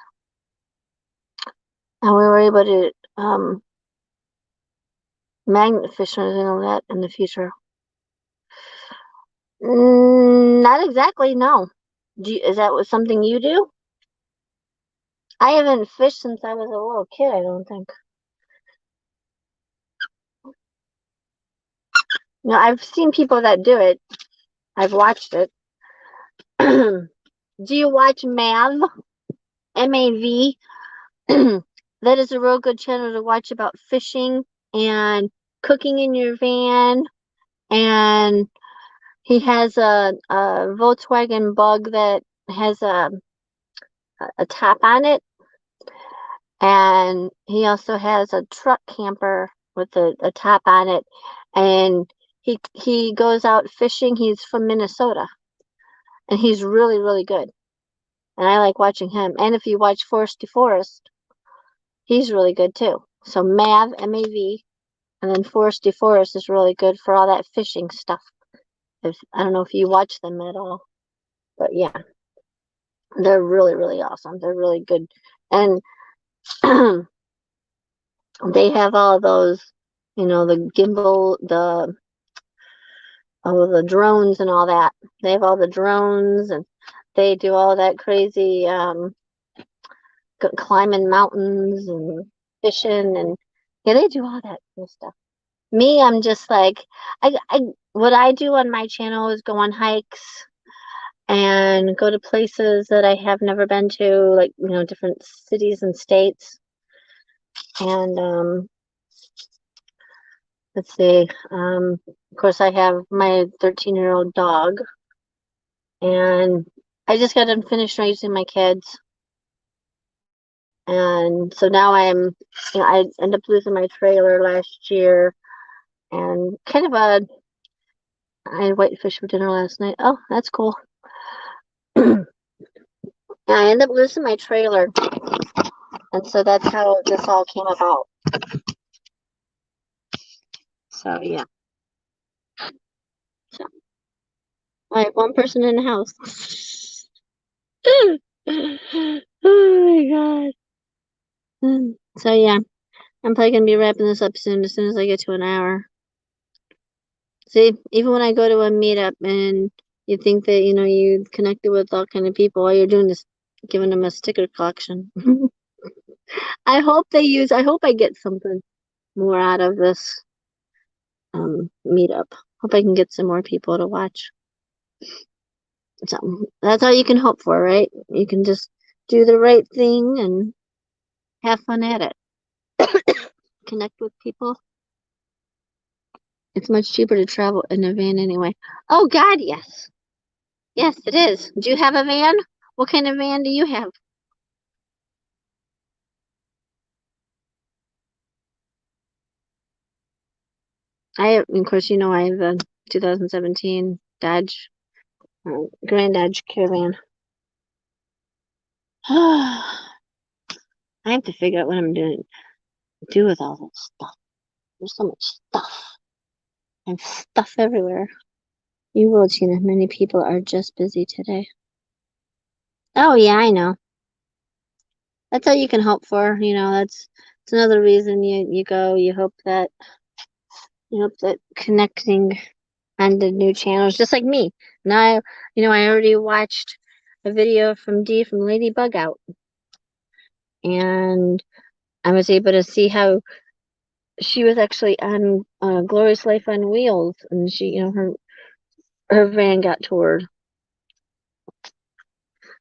And we were able to magnet fish and all that in the future. Not exactly, no. Is that what something you do? I haven't fished since I was a little kid, I don't think. No, I've seen people that do it. I've watched it. Do you watch Mav? MAV? That is a real good channel to watch about fishing and cooking in your van. And he has a Volkswagen Bug that has a top on it. And he also has a truck camper with a top on it. And he goes out fishing. He's from Minnesota. And he's really, really good. And I like watching him. And if you watch Forest to Forest, he's really good too. So Mav, M-A-V, and then Forest to Forest is really good for all that fishing stuff. If I don't know if you watch them at all, but yeah, they're really, really awesome. They're really good. And they have all those, the gimbal, the drones and all that. They have all the drones and they do all that crazy climbing mountains and fishing and yeah, they do all that cool stuff. Me, I'm just like I what I do on my channel is go on hikes and go to places that I have never been to, like different cities and states. And let's see, of course I have my 13-year-old dog, and I just got done finished raising my kids. And so now I ended up losing my trailer last year, and I had whitefish for dinner last night. Oh, that's cool. I ended up losing my trailer, and so that's how this all came about. So yeah, so I have one person in the house. Oh my god. So yeah, I'm probably gonna be wrapping this up soon, as soon as I get to an hour. See, even when I go to a meetup and you think that, you connected with all kind of people, all you're doing is giving them a sticker collection. I hope I get something more out of this meetup. Hope I can get some more people to watch. So that's all you can hope for, right? You can just do the right thing and have fun at it. Connect with people. It's much cheaper to travel in a van anyway. Oh God, yes. Yes, it is. Do you have a van? What kind of van do you have? Of course, I have a 2017 Dodge, Grand Dodge Caravan. I have to figure out what I'm doing do with all this stuff. There's so much stuff and stuff everywhere. You will, Tina. Many people are just busy today. Oh yeah, I know. That's all you can hope for. It's another reason you go. You hope that connecting on the new channels, just like me. Now, I already watched a video from Dee from Ladybug Out, and I was able to see how she was actually on Glorious Life on Wheels, and her van got toured.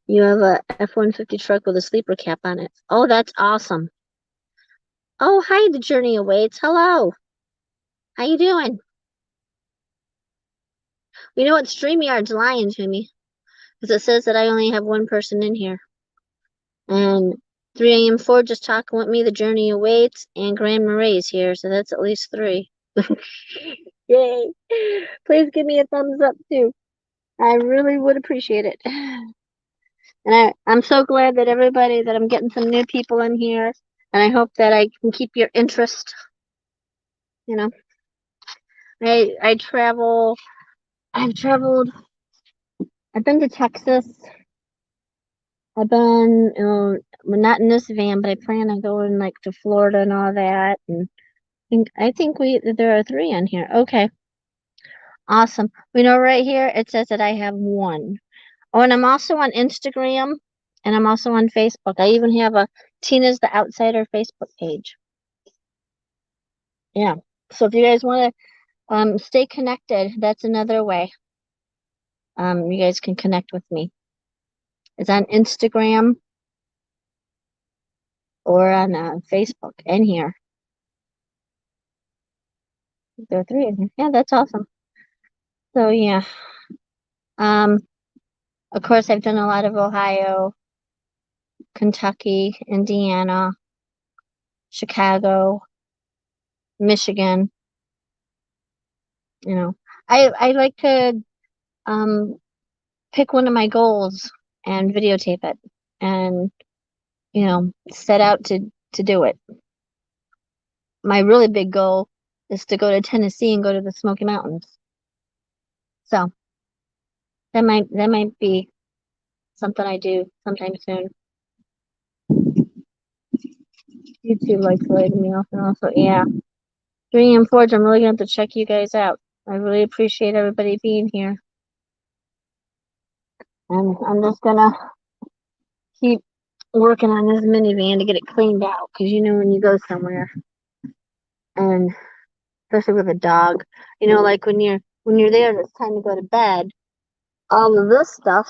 You have a F-150 truck with a sleeper cap on it. Oh, that's awesome. Oh, hi, the journey awaits. Hello. How you doing? You know what? StreamYard's lying to me because it says that I only have one person in here. And 3 a.m. Ford just talking with me. The journey awaits, and Grand Maray's here, so that's at least 3. Yay! Please give me a thumbs up too. I really would appreciate it. And I'm so glad that I'm getting some new people in here, and I hope that I can keep your interest. You know, I travel. I've traveled. I've been to Texas. I've been, well, not in this van, but I plan on going like to Florida and all that. And I think there are 3 on here. Okay, awesome. We know right here it says that I have 1. Oh, and I'm also on Instagram, and I'm also on Facebook. I even have a Tina's the Outsider Facebook page. Yeah. So if you guys want to stay connected, that's another way. You guys can connect with me. It's on Instagram or on Facebook and here. There are 3 in here. Yeah, that's awesome. So yeah. Um, of course I've done a lot of Ohio, Kentucky, Indiana, Chicago, Michigan. You know, I like to um pick one of my goals and videotape it and set out to do it. My really big goal is to go to Tennessee and go to the Smoky Mountains. So that might be something I do sometime soon. YouTube likes letting me off, and also yeah. 3 and Forge, I'm really gonna have to check you guys out. I really appreciate everybody being here. And I'm just gonna keep working on this minivan to get it cleaned out, because when you go somewhere, and especially with a dog, like when you're there and it's time to go to bed, all of this stuff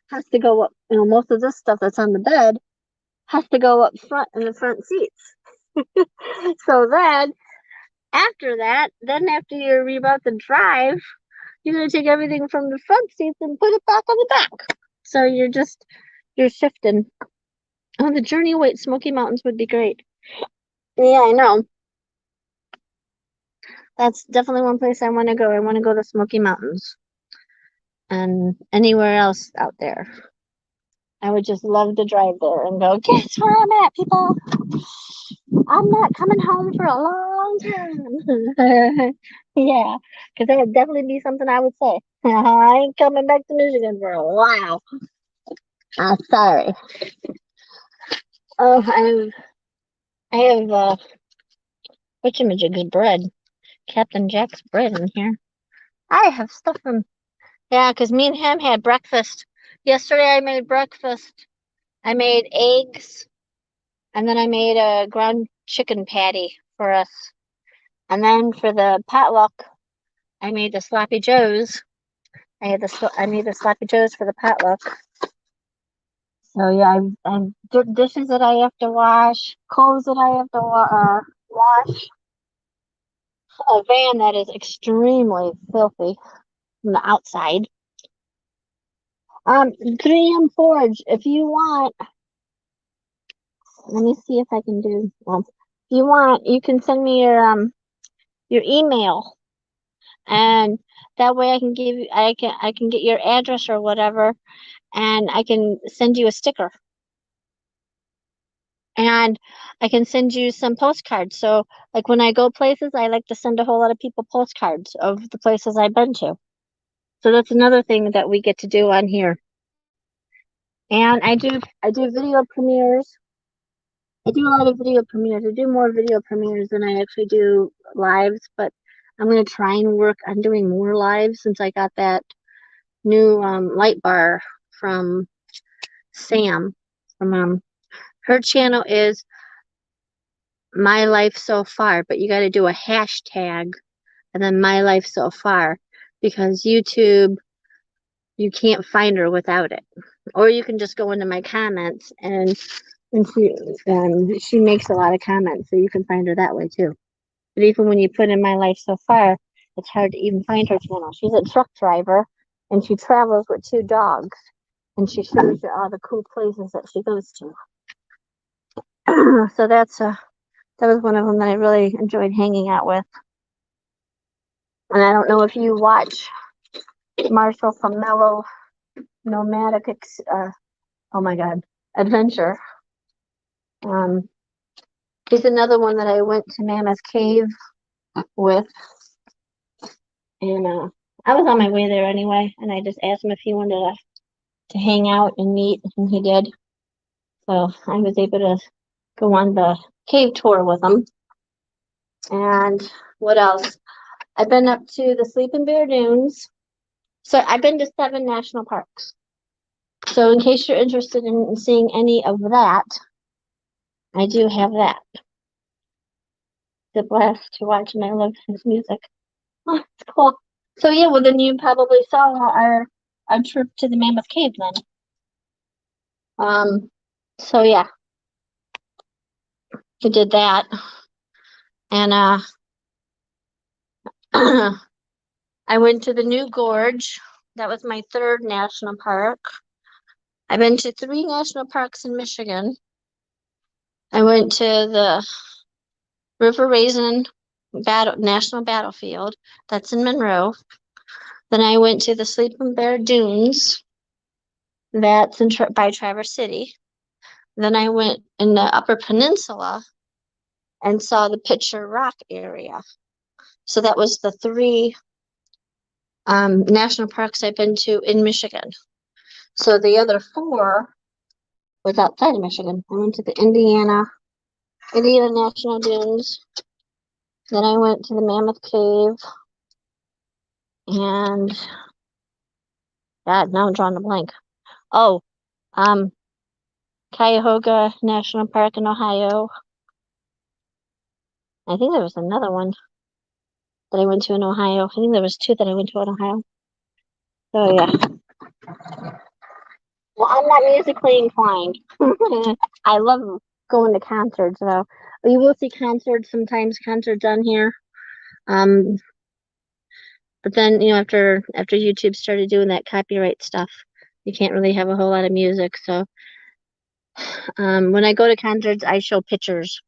has to go up. Most of this stuff that's on the bed has to go up front in the front seats. So then after that, after you're about to drive, you're gonna take everything from the front seats and put it back on the back. So you're shifting. Oh, the journey away Smoky Mountains would be great. Yeah, I know. That's definitely one place I want to go. I want to go to Smoky Mountains and anywhere else out there. I would just love to drive there and go, guess where I'm at, people? I'm not coming home for a long time. Yeah, because that would definitely be something I would say. I ain't coming back to Michigan for a while. Sorry. Oh, I have whatchamajig's bread. Captain Jack's bread in here. I have stuff from, yeah, because me and him had breakfast. Yesterday I made breakfast. I made eggs, and then I made a ground chicken patty for us. And then for the potluck, I made the sloppy joes. I made the sloppy joes for the potluck. So yeah, I'm dishes that I have to wash, clothes that I have to wash. A van that is extremely filthy from the outside. 3M Forge, if you want, let me see if I can do. Well, if you want, you can send me your email, and that way I can get your address or whatever, and I can send you a sticker, and I can send you some postcards. So like when I go places, I like to send a whole lot of people postcards of the places I've been to. So that's another thing that we get to do on here. And I do video premieres. I do a lot of video premieres. I do more video premieres than I actually do lives, but I'm gonna try and work on doing more lives since I got that new light bar from Sam. From her channel is My Life So Far, but you got to do a hashtag and then My Life So Far, because YouTube, you can't find her without it. or you can just go into my comments and she makes a lot of comments, so you can find her that way too. But even when you put in my life so far, it's hard to even find her channel. She's a truck driver and she travels with 2 dogs and she shows you all the cool places that she goes to. So that was one of them that I really enjoyed hanging out with. And I don't know if you watch Marshall from Mellow Nomadic, oh my God, Adventure. He's another one that I went to Mammoth Cave with, and I was on my way there anyway, and I just asked him if he wanted to hang out and meet, and he did. So I was able to go on the cave tour with him. And what else? I've been up to the Sleeping Bear Dunes. So I've been to 7 national parks. So in case you're interested in seeing any of that, I do have that. It's a blast to watch, and I love his music. Oh, it's cool. So yeah, well then you probably saw our trip to the Mammoth Cave then. So yeah, we did that, and I went to the New Gorge. That was my 3rd national park. I've been to 3 national parks in Michigan. I went to the River Raisin National Battlefield. That's in Monroe. Then I went to the Sleeping Bear Dunes. That's by Traverse City. Then I went in the Upper Peninsula and saw the Pitcher Rock area. So that was the 3 national parks I've been to in Michigan. So the other 4 was outside of Michigan. I went to the Indiana National Dunes. Then I went to the Mammoth Cave. And God, now I'm drawing a blank. Oh, Cuyahoga National Park in Ohio. I think there was another one that I went to in Ohio. I think there was 2 that I went to in Ohio. So yeah. Well, I'm not musically inclined. I love going to concerts though. You will see concerts concerts on here. But then after YouTube started doing that copyright stuff, you can't really have a whole lot of music. So when I go to concerts, I show pictures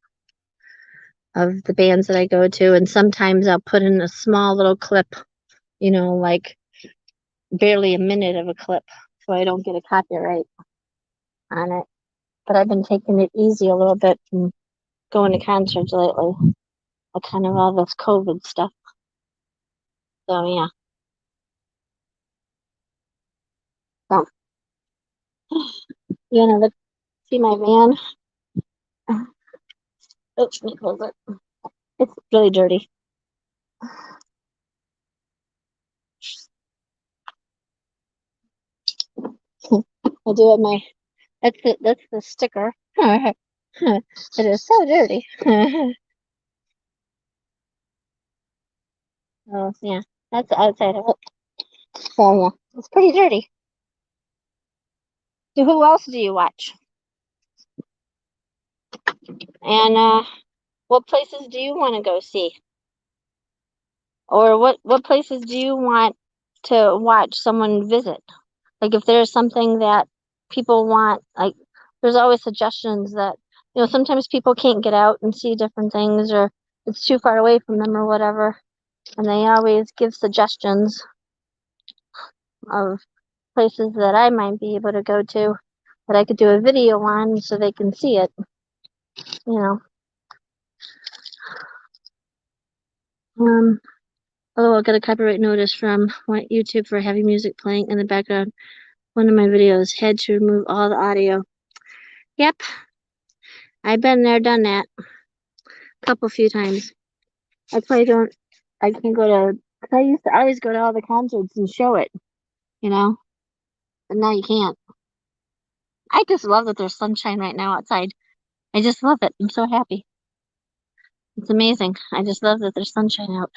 of the bands that I go to, and sometimes I'll put in a small little clip, like barely a minute of a clip, so I don't get a copyright on it. But I've been taking it easy a little bit from going to concerts lately. Kind of all this COVID stuff. So yeah. So look, see my van. Oops, let me close it. It's really dirty. I do have that's the sticker. It is so dirty. Oh yeah, that's the outside of it. So yeah, it's pretty dirty. So who else do you watch? And what places do you want to go see? Or what places do you want to watch someone visit? Like if there's something that people want, like there's always suggestions that, sometimes people can't get out and see different things, or it's too far away from them or whatever. And they always give suggestions of places that I might be able to go to that I could do a video on so they can see it, Oh, I got a copyright notice from YouTube for having music playing in the background. One of my videos had to remove all the audio. Yep, I've been there, done that a few times. I probably don't. I can go to. I used to always go to all the concerts and show it, but now you can't. I just love that there's sunshine right now outside. I just love it. I'm so happy. It's amazing. I just love that there's sunshine out.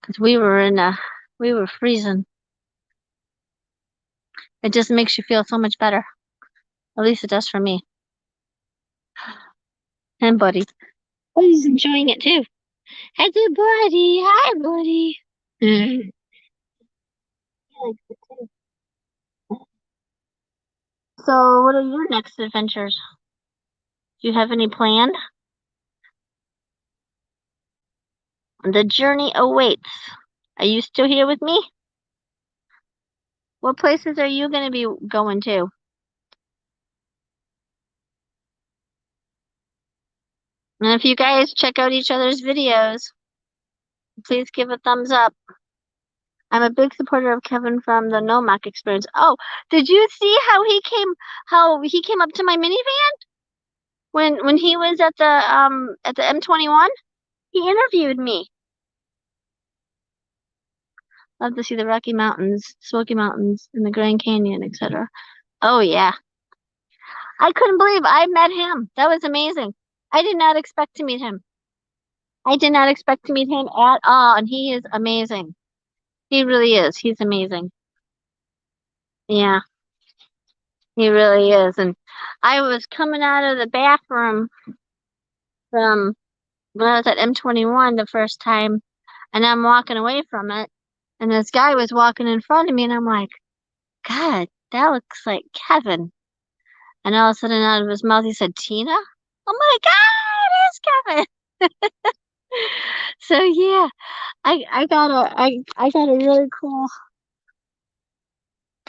Because we were freezing. It just makes you feel so much better. At least it does for me. And Buddy. Buddy's enjoying it too. Hi, good Buddy. Hi, Buddy. He likes it too. So, what are your next adventures? Do you have any planned? The journey awaits. Are you still here with me? What places are you going to be going to? And if you guys check out each other's videos, please give a thumbs up. I'm a big supporter of Kevin from the Nomak experience. Oh, did you see how he came up to my minivan when he was at the M21? He interviewed me. Love to see the Rocky Mountains, Smoky Mountains, and the Grand Canyon, etc. Oh yeah. I couldn't believe I met him. That was amazing. I did not expect to meet him. I did not expect to meet him at all, and he is amazing. He really is. He's amazing. Yeah, he really is. And I was coming out of the bathroom from when I was at M21 the first time, and I'm walking away from it, and this guy was walking in front of me, and I'm like, God, that looks like Kevin. And all of a sudden, out of his mouth, he said, Tina? Oh my God, it is Kevin. So yeah, I got a really cool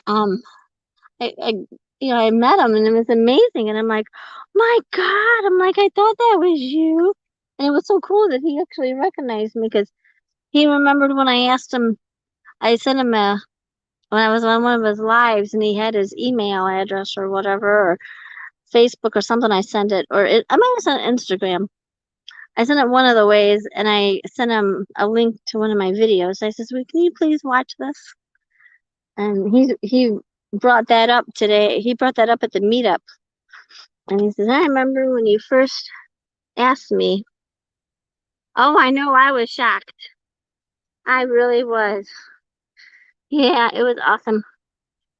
um I I met him and it was amazing and I'm like, my God, I'm like, I thought that was you. And it was so cool that he actually recognized me because he remembered when I asked him, I sent him when I was on one of his lives and he had his email address or whatever, or Facebook or something. I sent it, I might have sent Instagram. I sent it one of the ways and I sent him a link to one of my videos. I says, well, can you please watch this? And he brought that up today. He brought that up at the meetup. And he says, I remember when you first asked me. Oh, I know, I was shocked. I really was. Yeah, it was awesome.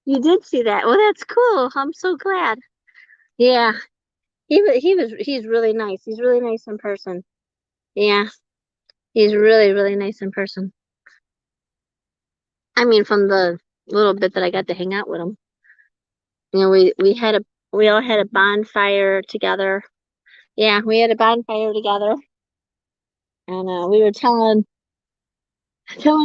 You did see that. Well, that's cool. I'm so glad. Yeah, he's really nice. He's really nice in person. Yeah, he's really, really nice in person. I mean, from the little bit that I got to hang out with him. You know, we all had a bonfire together. Yeah, we had a bonfire together, and we were telling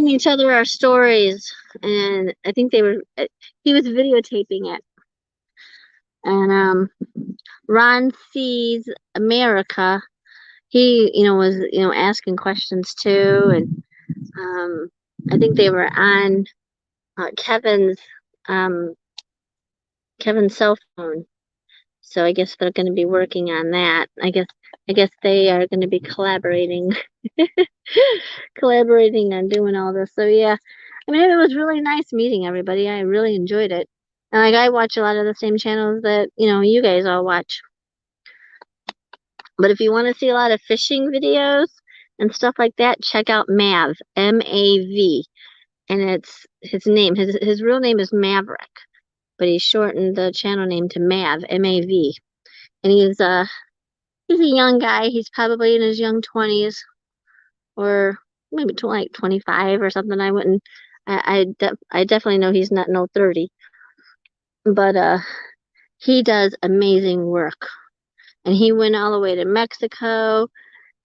each other our stories. And I think he was videotaping it. And Ron sees America. He, was asking questions too, and I think they were on Kevin's um Kevin's cell phone. So I guess they're going to be working on that. I guess they are going to be collaborating collaborating on doing all this. So yeah, I mean, it was really nice meeting everybody. I really enjoyed it. And like I watch a lot of the same channels that, you guys all watch. But if you want to see a lot of fishing videos and stuff like that, check out Mav, M-A-V. And it's his name. His real name is Maverick, but he shortened the channel name to Mav, M-A-V. And he's a young guy. He's probably in his young 20s or maybe like 25 or something. I definitely know he's not no 30. But he does amazing work. And he went all the way to Mexico,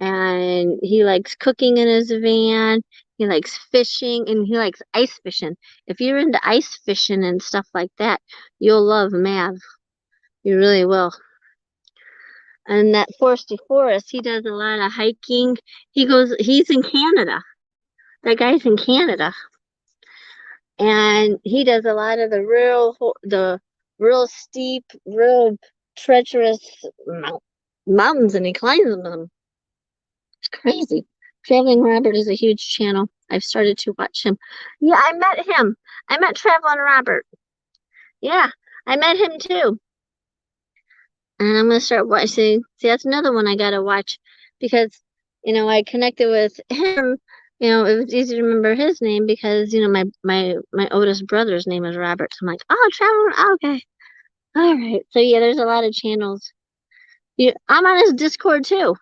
and he likes cooking in his van. He likes fishing, and he likes ice fishing. If you're into ice fishing and stuff like that, you'll love Mav. You really will. And that foresty forest, he does a lot of hiking. He's in Canada. That guy's in Canada. And he does a lot of the real steep, real treacherous mountains, and he climbs them. It's crazy. Traveling Robert is a huge channel. I've started to watch him. Yeah, I met him. I met Traveling Robert. Yeah, I met him too. And I'm gonna start watching. See, that's another one I gotta watch because, I connected with him You know, it was easy to remember his name because, you know, my oldest brother's name is Robert. So I'm like, oh, Trevor, okay. All right. So yeah, there's a lot of channels. Yeah, I'm on his Discord too.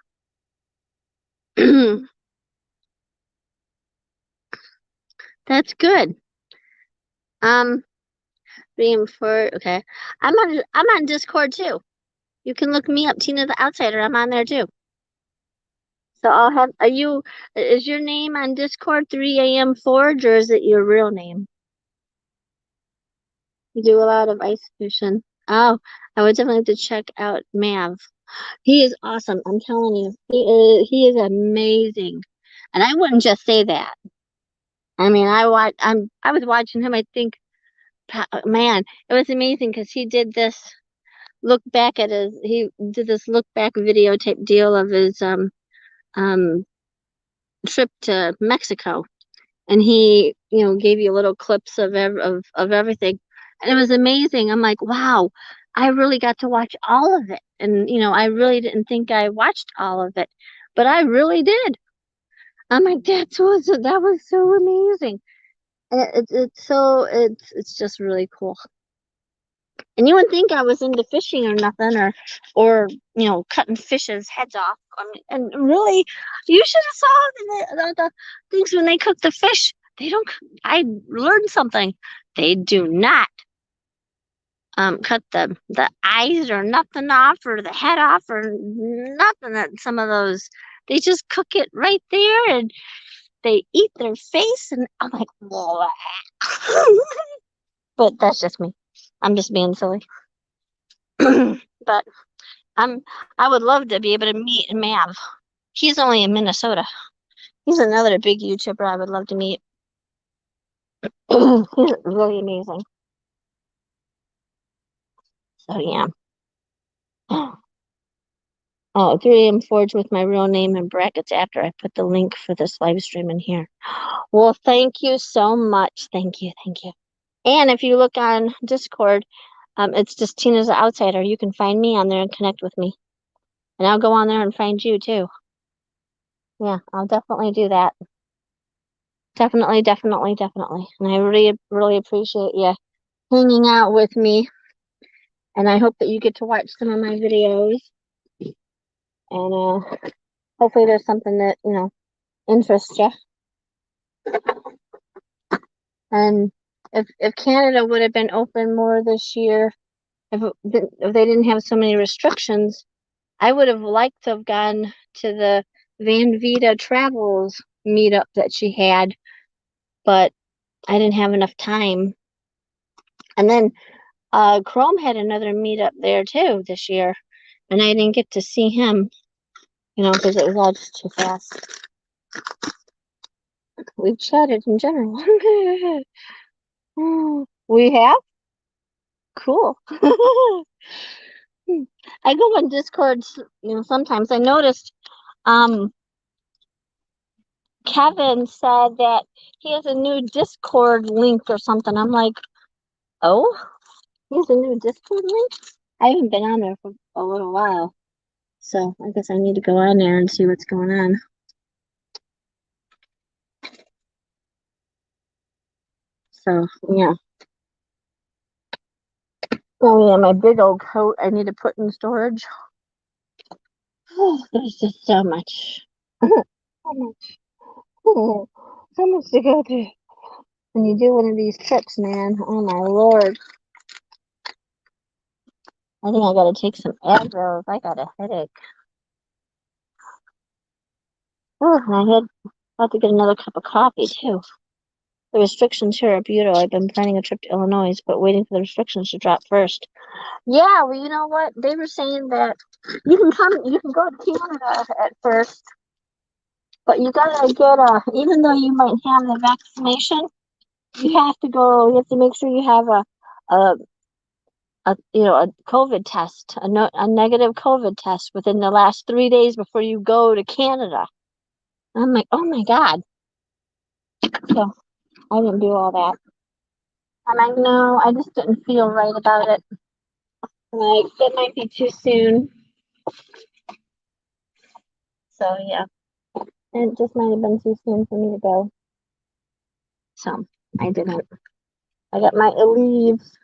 That's good. Um, being for okay. I'm on Discord too. You can look me up, Tina the Outsider. I'm on there too. So I'll have is your name on Discord 3 a.m. Forge or is it your real name? You do a lot of ice fishing. Oh, I would definitely have to check out Mav. He is awesome. I'm telling you, he is amazing. And I wouldn't just say that. I mean, I was watching him. I think, man, it was amazing because he did this look back videotape deal of his um trip to Mexico, and he gave you little clips of everything, and it was amazing. I'm like, wow, I really got to watch all of it, and I really didn't think I watched all of it, but I really did. I'm like, that was so amazing. And it's just really cool. And you wouldn't think I was into fishing or nothing, or cutting fish's heads off. I mean, and really, you should have saw the things when they cook the fish. They don't. I learned something. They do not cut the eyes or nothing off, or the head off, or nothing. That some of those they just cook it right there, and they eat their face. And I'm like, whoa. But that's just me. I'm just being silly. But I'm I would love to be able to meet Mav. He's only in Minnesota. He's another big YouTuber I would love to meet. He's really amazing. So yeah. Oh, 3 a.m. Forge with my real name in brackets after I put the link for this live stream in here. Well, thank you so much. Thank you, thank you. And if you look on Discord, it's just Tina's the Outsider. You can find me on there and connect with me. And I'll go on there and find you too. Yeah, I'll definitely do that. Definitely, definitely, definitely. And I really, really appreciate you hanging out with me. And I hope that you get to watch some of my videos. And hopefully there's something that, interests you. And if Canada would have been open more this year, if they didn't have so many restrictions, I would have liked to have gone to the Van Vita Travels meetup that she had, but I didn't have enough time. And then Chrome had another meetup there too this year, and I didn't get to see him, because it was all just too fast. We've chatted in general. We have? Cool. I go on Discord, sometimes. I noticed Kevin said that he has a new Discord link or something. I'm like, oh, he has a new Discord link? I haven't been on there for a little while. So I guess I need to go on there and see what's going on. So yeah. Oh yeah, my big old coat I need to put in storage. Oh, there's just so much. So much. Oh, so much to go through. When you do one of these trips, man. Oh my lord. I think I gotta take some Advil. I got a headache. Oh, I had to get another cup of coffee too. The restrictions here are beautiful. I've been planning a trip to Illinois, but waiting for the restrictions to drop first. Yeah, well, you know what? They were saying that you can go to Canada at first, but you gotta get even though you might have the vaccination, you have to make sure you have a, a COVID test, a negative COVID test within the last 3 days before you go to Canada. I'm like, oh my God. So I didn't do all that. I'm like, no, I just didn't feel right about it. Like, it might be too soon. So yeah. And it just might have been too soon for me to go. So I didn't. I got my leaves.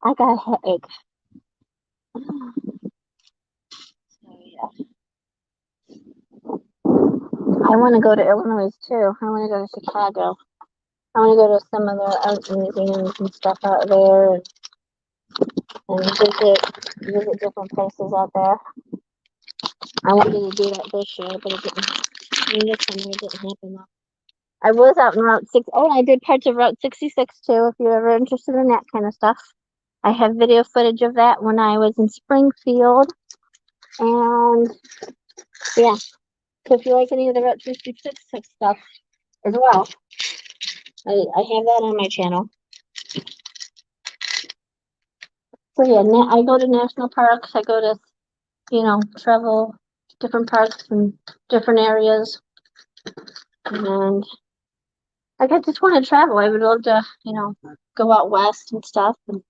I got a headache. So, yeah. I want to go to Illinois too. I want to go to Chicago. I want to go to some of the art museums and stuff out there and visit different places out there. I wanted to do that this year, but it didn't. I mean, this summer it didn't happen though. I was out in Route 6. Oh, and I did parts of Route 66 too, if you're ever interested in that kind of stuff. I have video footage of that when I was in Springfield. And yeah, so if you like any of the Route 66 stuff as well, I have that on my channel. So yeah, I go to national parks. I go to, travel different parks and different areas. And I just want to travel. I would love to, go out west and stuff and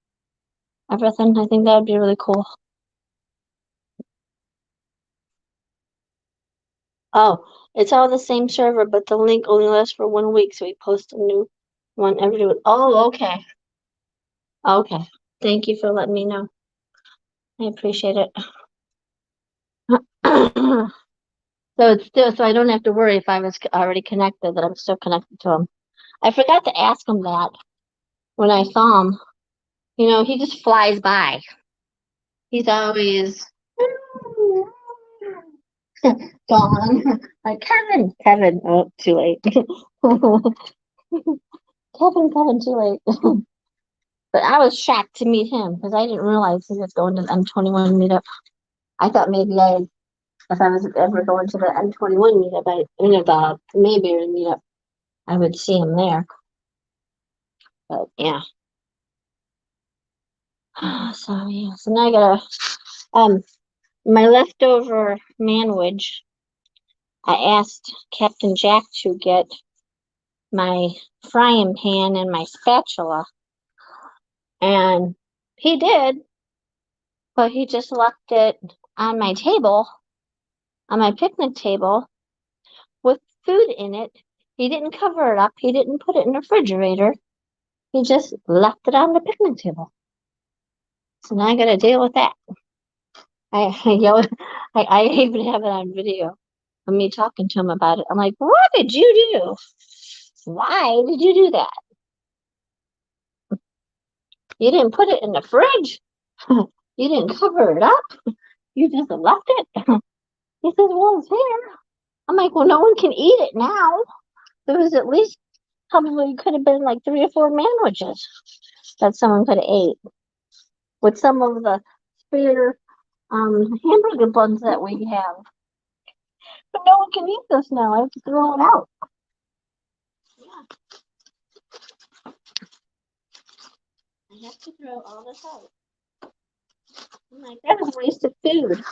everything. I think that would be really cool. Oh, it's all the same server, but the link only lasts for 1 week, so we post a new one every week. Oh, okay. Okay. Thank you for letting me know. I appreciate it. So I don't have to worry if I was already connected, that I'm still connected to him. I forgot to ask him that when I saw him. He just flies by. He's always gone. Like, Kevin. Oh, too late. Kevin, too late. But I was shocked to meet him because I didn't realize he was going to the M21 meetup. I thought maybe if I was ever going to the M21 meetup, the Mayberry meetup, I would see him there. But yeah. So yeah. So now I gotta my leftover manwich. I asked Captain Jack to get my frying pan and my spatula, and he did, but he just left it on my table, on my picnic table, with food in it. He didn't cover it up. He didn't put it in the refrigerator. He just left it on the picnic table. So now I got to deal with that. I yelled. I even have it on video of me talking to him about it. I'm like, "What did you do? Why did you do that? You didn't put it in the fridge. You didn't cover it up. You just left it." He says, "Well, it's here." I'm like, "Well, no one can eat it now. There was at least probably could have been like 3 or 4 sandwiches that someone could have ate with some of the spare hamburger buns that we have. But no one can eat this now. I have to throw it out." Yeah, I have to throw all this out. I'm like, that was wasted food.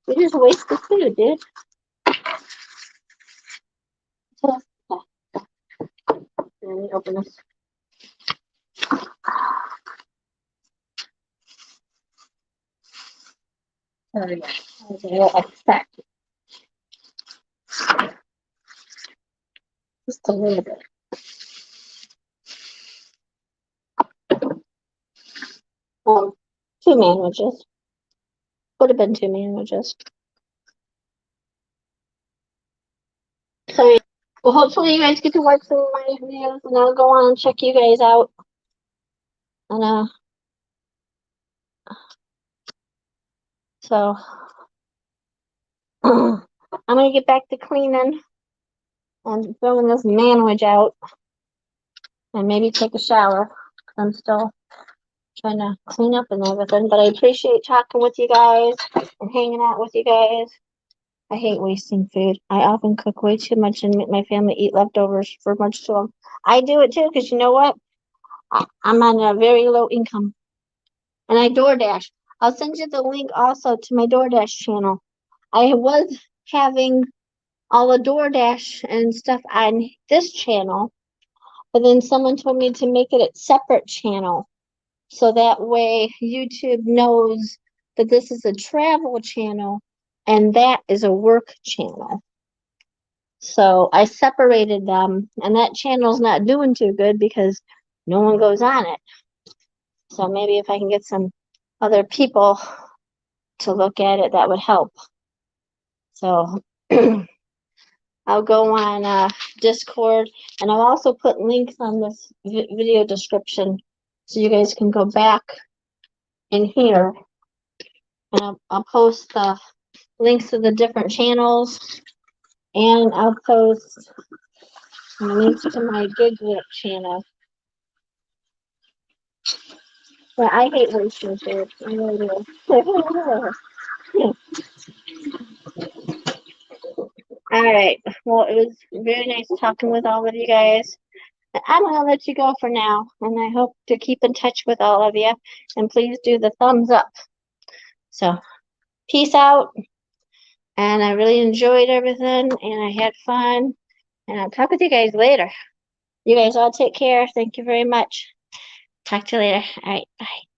We just wasted food, dude. So, let me open this. Oh, yeah. I expect just a little bit. Um, 2 sandwiches. Would have been 2 sandwiches. So, yeah. Well, hopefully you guys get to watch some of my videos, and I'll go on and check you guys out. And so I'm gonna get back to cleaning and throwing this manwich out, and maybe take a shower. I'm still trying to clean up and everything, but I appreciate talking with you guys and hanging out with you guys. I hate wasting food. I often cook way too much and make my family eat leftovers for much too long. I do it too, because you know what? I'm on a very low income, and I DoorDash. I'll send you the link also to my DoorDash channel. I was having all the DoorDash and stuff on this channel, but then someone told me to make it a separate channel, so that way YouTube knows that this is a travel channel, and that is a work channel. So I separated them, and that channel's not doing too good because no one goes on it. So maybe if I can get some other people to look at it, that would help. So I'll go on Discord, and I'll also put links on this video description so you guys can go back in here, and I'll post the links to the different channels, and I'll post links to my gig work channel. But I hate wasting food. I really do. All right. Well, it was very nice talking with all of you guys. I'm going to let you go for now, and I hope to keep in touch with all of you. And please do the thumbs up. So, peace out. And I really enjoyed everything, and I had fun. And I'll talk with you guys later. You guys all take care. Thank you very much. Talk to you later. All right. Bye.